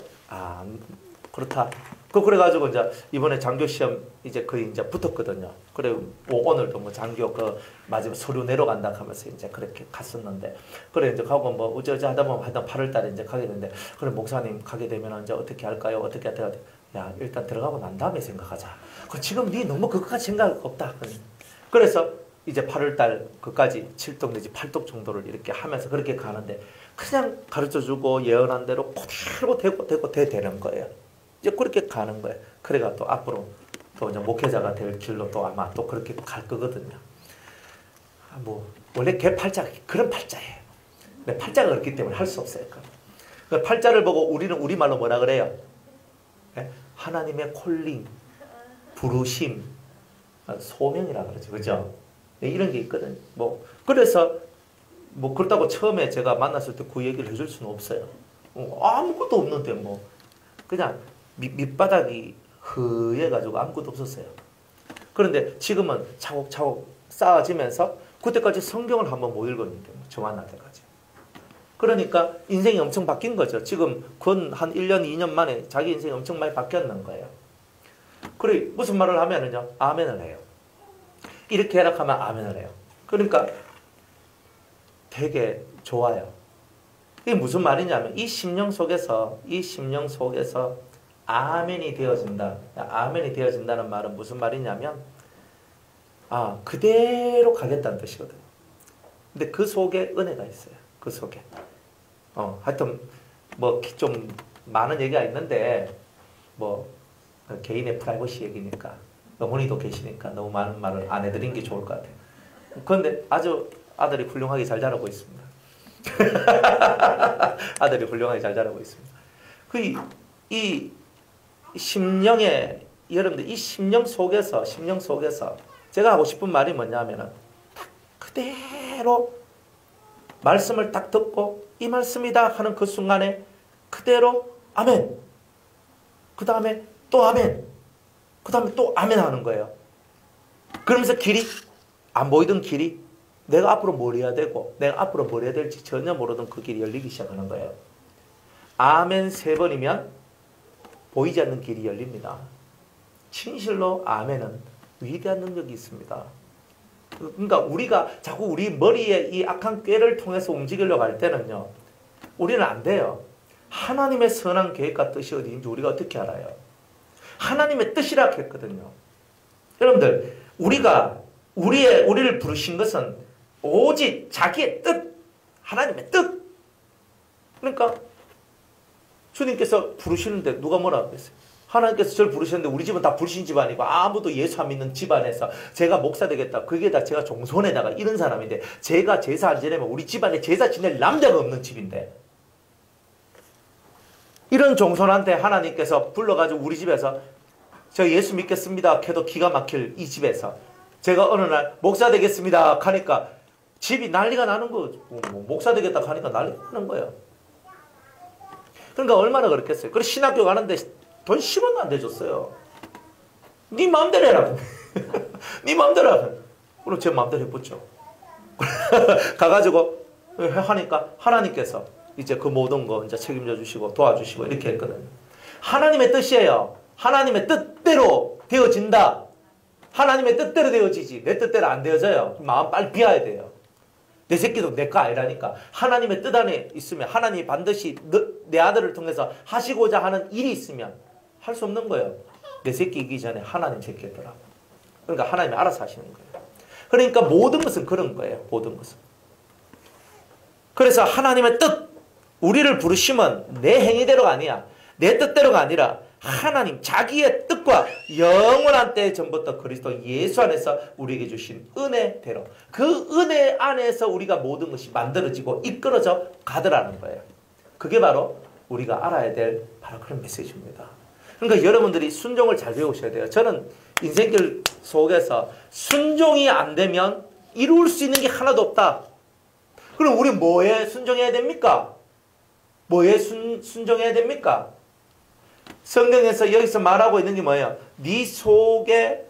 그렇다. 그래가지고 이제 이번에 장교 시험 이제 거의 이제 붙었거든요. 그래 오늘도 장교 마지막 서류 내려간다 하면서 이제 그렇게 갔었는데 그래 이제 가고 어쩌지 하다 보면 하여튼 8월달에 이제 가게 되는데 그래 목사님 가게 되면 이제 어떻게 할까요? 어떻게 할까요? 야 일단 들어가고 난 다음에 생각하자. 지금 네 너무 그것까지 생각 없다. 그래서 이제 8월달 그까지 7독 내지 8독 정도를 이렇게 하면서 그렇게 가는데 그냥 가르쳐주고 예언한 대로 그대로 되는 거예요. 이제 그렇게 가는 거예요. 그래가 또 앞으로 또 이제 목회자가 될 길로 또 아마 또 그렇게 갈 거거든요. 원래 걔 팔자 그런 팔자예요. 근데 팔자가 그렇기 때문에 할 수 없어요. 그 팔자를 보고 우리는 우리말로 뭐라 그래요? 네? 하나님의 콜링, 부르심, 소명이라 그러죠. 그죠? 네, 이런 게 있거든요. 그래서 그렇다고 처음에 제가 만났을 때 그 얘기를 해줄 수는 없어요. 아무것도 없는데 그냥 밑바닥이 허해가지고 아무것도 없었어요. 그런데 지금은 차곡차곡 쌓아지면서 그때까지 성경을 한번 못 읽었는데 저 만날 때까지. 그러니까 인생이 엄청 바뀐 거죠. 지금 한 1년 2년 만에 자기 인생이 엄청 많이 바뀌었는 거예요. 그래 무슨 말을 하면은요 아멘을 해요. 이렇게 해라 하면 아멘을 해요. 그러니까 되게 좋아요. 이게 무슨 말이냐면 이 심령 속에서 아멘이 되어진다. 아멘이 되어진다는 말은 무슨 말이냐면 그대로 가겠다는 뜻이거든요. 근데 그 속에 은혜가 있어요. 그 속에. 하여튼 좀 많은 얘기가 있는데 개인의 프라이버시 얘기니까 어머니도 계시니까 너무 많은 말을 안 해드린 게 좋을 것 같아요. 그런데 아주 아들이 훌륭하게 잘 자라고 있습니다. 아들이 훌륭하게 잘 자라고 있습니다. 이 심령의 여러분들 이 심령 속에서 제가 하고 싶은 말이 뭐냐면은 그대로 말씀을 딱 듣고 이 말씀이다 하는 그 순간에 그대로 아멘. 그 다음에 또 아멘. 그 다음에 또 아멘 하는 거예요. 그러면서 길이 안 보이던 길이 내가 앞으로 뭘 해야 되고 내가 앞으로 뭘 해야 될지 전혀 모르던 그 길이 열리기 시작하는 거예요. 아멘 3번이면 보이지 않는 길이 열립니다. 진실로 아멘은 위대한 능력이 있습니다. 그러니까 우리가 자꾸 우리 머리에 이 악한 꾀를 통해서 움직이려고 할 때는요, 우리는 안 돼요. 하나님의 선한 계획과 뜻이 어디인지 우리가 어떻게 알아요? 하나님의 뜻이라 했거든요. 여러분들, 우리를 부르신 것은 오직 자기의 뜻, 하나님의 뜻. 그러니까 주님께서 부르시는데 누가 뭐라고 했어요? 하나님께서 저를 부르셨는데 우리 집은 다 불신 집안이고 아무도 예수 안 믿는 집안에서 제가 목사 되겠다. 그게 다 제가 종손에다가 이런 사람인데 제가 제사 안 지내면 우리 집안에 제사 지낼 남자가 없는 집인데 이런 종손한테 하나님께서 불러가지고 우리 집에서 저 예수 믿겠습니다 해도 기가 막힐 이 집에서 제가 어느 날 목사 되겠습니다 하니까 집이 난리가 나는 거죠. 목사 되겠다 하니까 난리가 나는 거예요. 그러니까 얼마나 그렇겠어요. 그래서 신학교 가는데 돈 10원도 안 대줬어요. 네 마음대로 해라. 네 마음대로 해라. 그럼 제 마음대로 해보죠. 가가지고 하니까 하나님께서 이제 그 모든 거 이제 책임져 주시고 도와주시고 이렇게 했거든요. 하나님의 뜻이에요. 하나님의 뜻대로 되어진다. 하나님의 뜻대로 되어지지. 내 뜻대로 안 되어져요. 마음 빨리 비워야 돼요. 내 새끼도 내 거 아니라니까. 하나님의 뜻 안에 있으면 하나님이 반드시 내 아들을 통해서 하시고자 하는 일이 있으면 할 수 없는 거예요. 내 새끼이기 전에 하나님 새끼였더라고. 그러니까 하나님이 알아서 하시는 거예요. 그러니까 모든 것은 그런 거예요. 모든 것은. 그래서 하나님의 뜻, 우리를 부르시면 내 행위대로가 아니야. 내 뜻대로가 아니라 하나님 자기의 뜻과 영원한 때 전부터 그리스도 예수 안에서 우리에게 주신 은혜대로 그 은혜 안에서 우리가 모든 것이 만들어지고 이끌어져 가더라는 거예요. 그게 바로 우리가 알아야 될 바로 그런 메시지입니다. 그러니까 여러분들이 순종을 잘 배우셔야 돼요. 저는 인생길 속에서 순종이 안 되면 이룰 수 있는 게 하나도 없다. 그럼 우리 뭐에 순종해야 됩니까? 뭐에 순종해야 됩니까? 성경에서 여기서 말하고 있는 게 뭐예요? 네 속에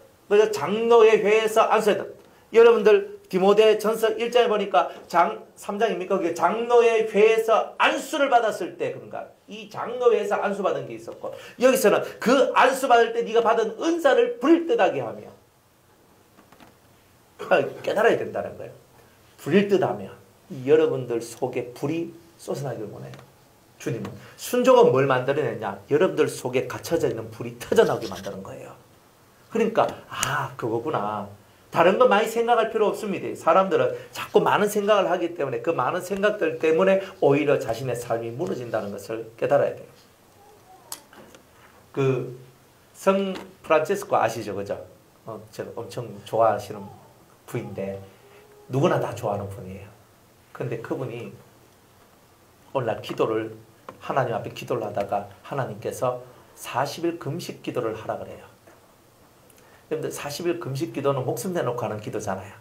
장로의 회에서 안수해야 된다. 여러분들 디모데 전서 1장에 보니까 3장입니까? 그게 장로의 회에서 안수를 받았을 때 그런가? 이 장로회에서 안수받은 게 있었고 여기서는 그 안수받을 때 네가 받은 은사를 불뜻하게 하며 깨달아야 된다는 거예요. 불뜻하며 여러분들 속에 불이 솟아나길 원해요. 주님은. 순종은 뭘 만들어내냐? 여러분들 속에 갇혀져 있는 불이 터져나오게 만드는 거예요. 그러니까 그거구나. 다른 거 많이 생각할 필요 없습니다. 사람들은 자꾸 많은 생각을 하기 때문에 그 많은 생각들 때문에 오히려 자신의 삶이 무너진다는 것을 깨달아야 돼요. 그 성 프란체스코 아시죠? 그죠? 제가 엄청 좋아하시는 분인데 누구나 다 좋아하는 분이에요. 근데 그분이 오늘날 기도를 하나님 앞에 기도를 하다가 하나님께서 40일 금식 기도를 하라 그래요. 여러분들 40일 금식 기도는 목숨 내놓고 하는 기도잖아요.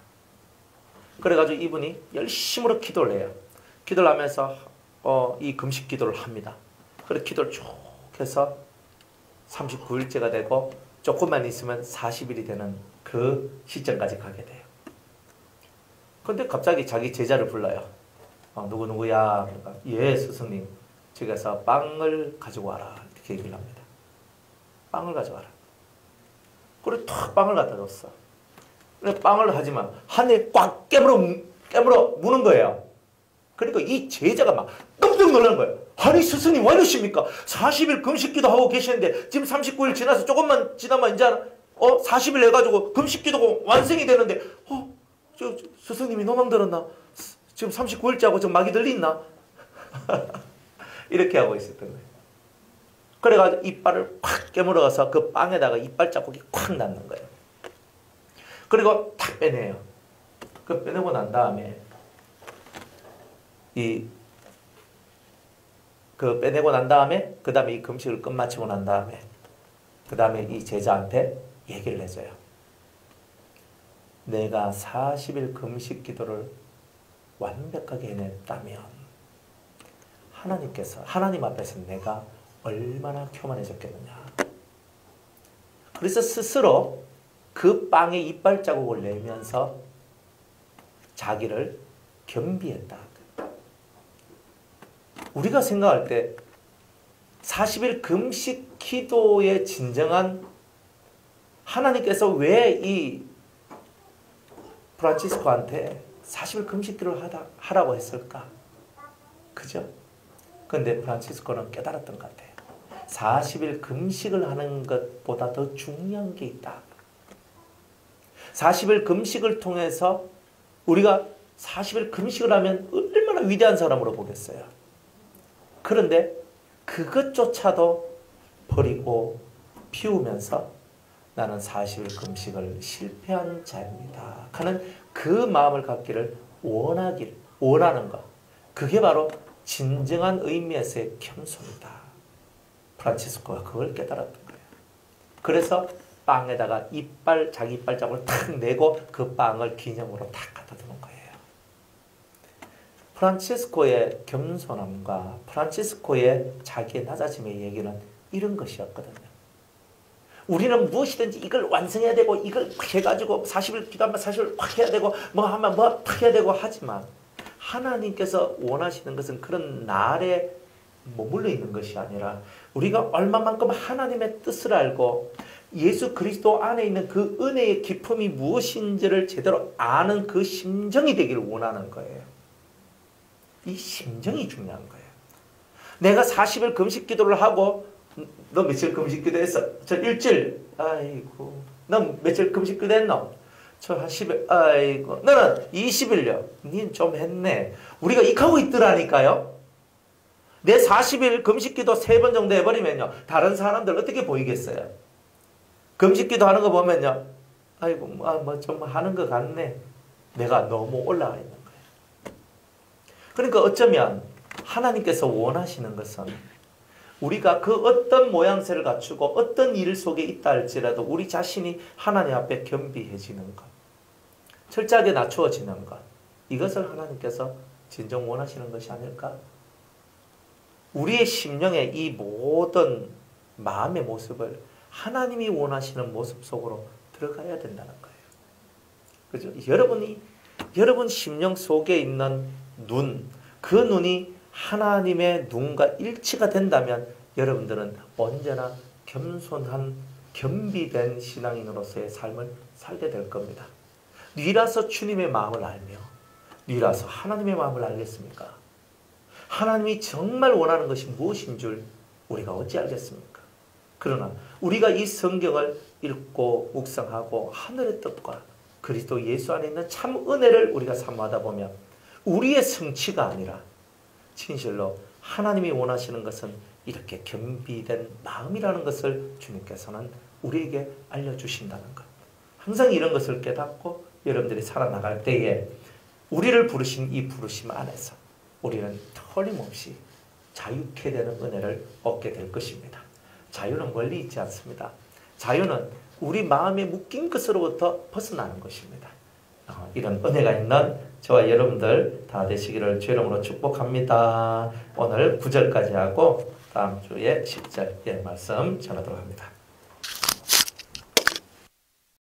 그래가지고 이분이 열심으로 기도를 해요. 기도를 하면서 이 금식 기도를 합니다. 그래서 기도를 쭉 해서 39일째가 되고 조금만 있으면 40일이 되는 그 시점까지 가게 돼요. 근데 갑자기 자기 제자를 불러요. 누구누구야? 그러니까 예 스승님 저기서 빵을 가지고 와라 이렇게 얘기를 합니다. 빵을 가져와라. 그래 탁 빵을 갖다 줬어. 그래 빵을 하지만 한 입 꽉 깨물어 무는 거예요. 그러니까 이 제자가 막 깜짝 놀란 거예요. 아니 스승님 왜 이러십니까? 40일 금식기도 하고 계시는데 지금 39일 지나서 조금만 지나면 이제 40일 해가지고 금식기도가 완성이 되는데 저 스승님이 노망 들었나? 지금 39일째 하고 지금 막이 들리나? 이렇게 하고 있었던 거예요. 그래가지고 이빨을 확 깨물어서 그 빵에다가 이빨 자국이 콱 났는 거예요. 그리고 탁 빼내요. 그 빼내고 난 다음에 그 다음에 이 금식을 끝마치고 난 다음에 그 다음에 이 제자한테 얘기를 해줘요. 내가 40일 금식 기도를 완벽하게 해냈다면 하나님 앞에서 내가 얼마나 교만해졌겠느냐. 그래서 스스로 그 빵에 이빨 자국을 내면서 자기를 겸비했다. 우리가 생각할 때 40일 금식 기도의 진정한 하나님께서 왜 이 프란치스코한테 40일 금식 기도를 하라고 했을까? 그죠? 그런데 프란치스코는 깨달았던 것 같아요. 40일 금식을 하는 것보다 더 중요한 게 있다. 40일 금식을 통해서 우리가 40일 금식을 하면 얼마나 위대한 사람으로 보겠어요. 그런데 그것조차도 버리고 피우면서 나는 40일 금식을 실패한 자입니다 하는 그 마음을 갖기를 원하는 것. 그게 바로 진정한 의미에서의 겸손이다. 프란치스코가 그걸 깨달았던 거예요. 그래서 빵에다가 자기 이빨자국을 탁 내고 그 빵을 기념으로 탁 갖다 두는 거예요. 프란치스코의 겸손함과 프란치스코의 자기의 낮아짐의 얘기는 이런 것이었거든요. 우리는 무엇이든지 이걸 완성해야 되고 이걸 해가지고 40일 기도하면 40일 확 해야 되고 뭐 하면 뭐 탁 해야 되고 하지만 하나님께서 원하시는 것은 그런 날에 머물러 있는 것이 아니라 우리가 얼마만큼 하나님의 뜻을 알고 예수 그리스도 안에 있는 그 은혜의 기쁨이 무엇인지를 제대로 아는 그 심정이 되기를 원하는 거예요. 이 심정이 중요한 거예요. 내가 40일 금식 기도를 하고 너 며칠 금식 기도했어? 저 일주일. 아이고. 너 며칠 금식 기도했노? 저 한 10일. 아이고. 너는 20일요. 닌 좀 했네. 우리가 익하고 있더라니까요. 내 40일 금식 기도 3번 정도 해버리면요. 다른 사람들 어떻게 보이겠어요? 금식 기도 하는 거 보면요. 아이고, 뭐 좀 하는 것 같네. 내가 너무 올라가 있는 거예요. 그러니까 어쩌면 하나님께서 원하시는 것은 우리가 그 어떤 모양새를 갖추고 어떤 일 속에 있다 할지라도 우리 자신이 하나님 앞에 겸비해지는 것. 철저하게 낮추어지는 것. 이것을 하나님께서 진정 원하시는 것이 아닐까? 우리의 심령의 이 모든 마음의 모습을 하나님이 원하시는 모습 속으로 들어가야 된다는 거예요. 그죠? 여러분 심령 속에 있는 눈, 그 눈이 하나님의 눈과 일치가 된다면 여러분들은 언제나 겸손한 겸비된 신앙인으로서의 삶을 살게 될 겁니다. 뉘라서 주님의 마음을 알며 뉘라서 하나님의 마음을 알겠습니까? 하나님이 정말 원하는 것이 무엇인 줄 우리가 어찌 알겠습니까? 그러나 우리가 이 성경을 읽고 묵상하고 하늘의 뜻과 그리스도 예수 안에 있는 참 은혜를 우리가 사모하다 보면 우리의 성취가 아니라 진실로 하나님이 원하시는 것은 이렇게 겸비된 마음이라는 것을 주님께서는 우리에게 알려주신다는 것. 항상 이런 것을 깨닫고 여러분들이 살아나갈 때에 우리를 부르신 이 부르심 안에서 우리는 틀림없이 자유케 되는 은혜를 얻게 될 것입니다. 자유는 멀리 있지 않습니다. 자유는 우리 마음에 묶인 것으로부터 벗어나는 것입니다. 이런 은혜가 있는 저와 여러분들 다 되시기를 주의 이름으로 축복합니다. 오늘 9절까지 하고 다음 주에 10절 말씀 전하도록 합니다.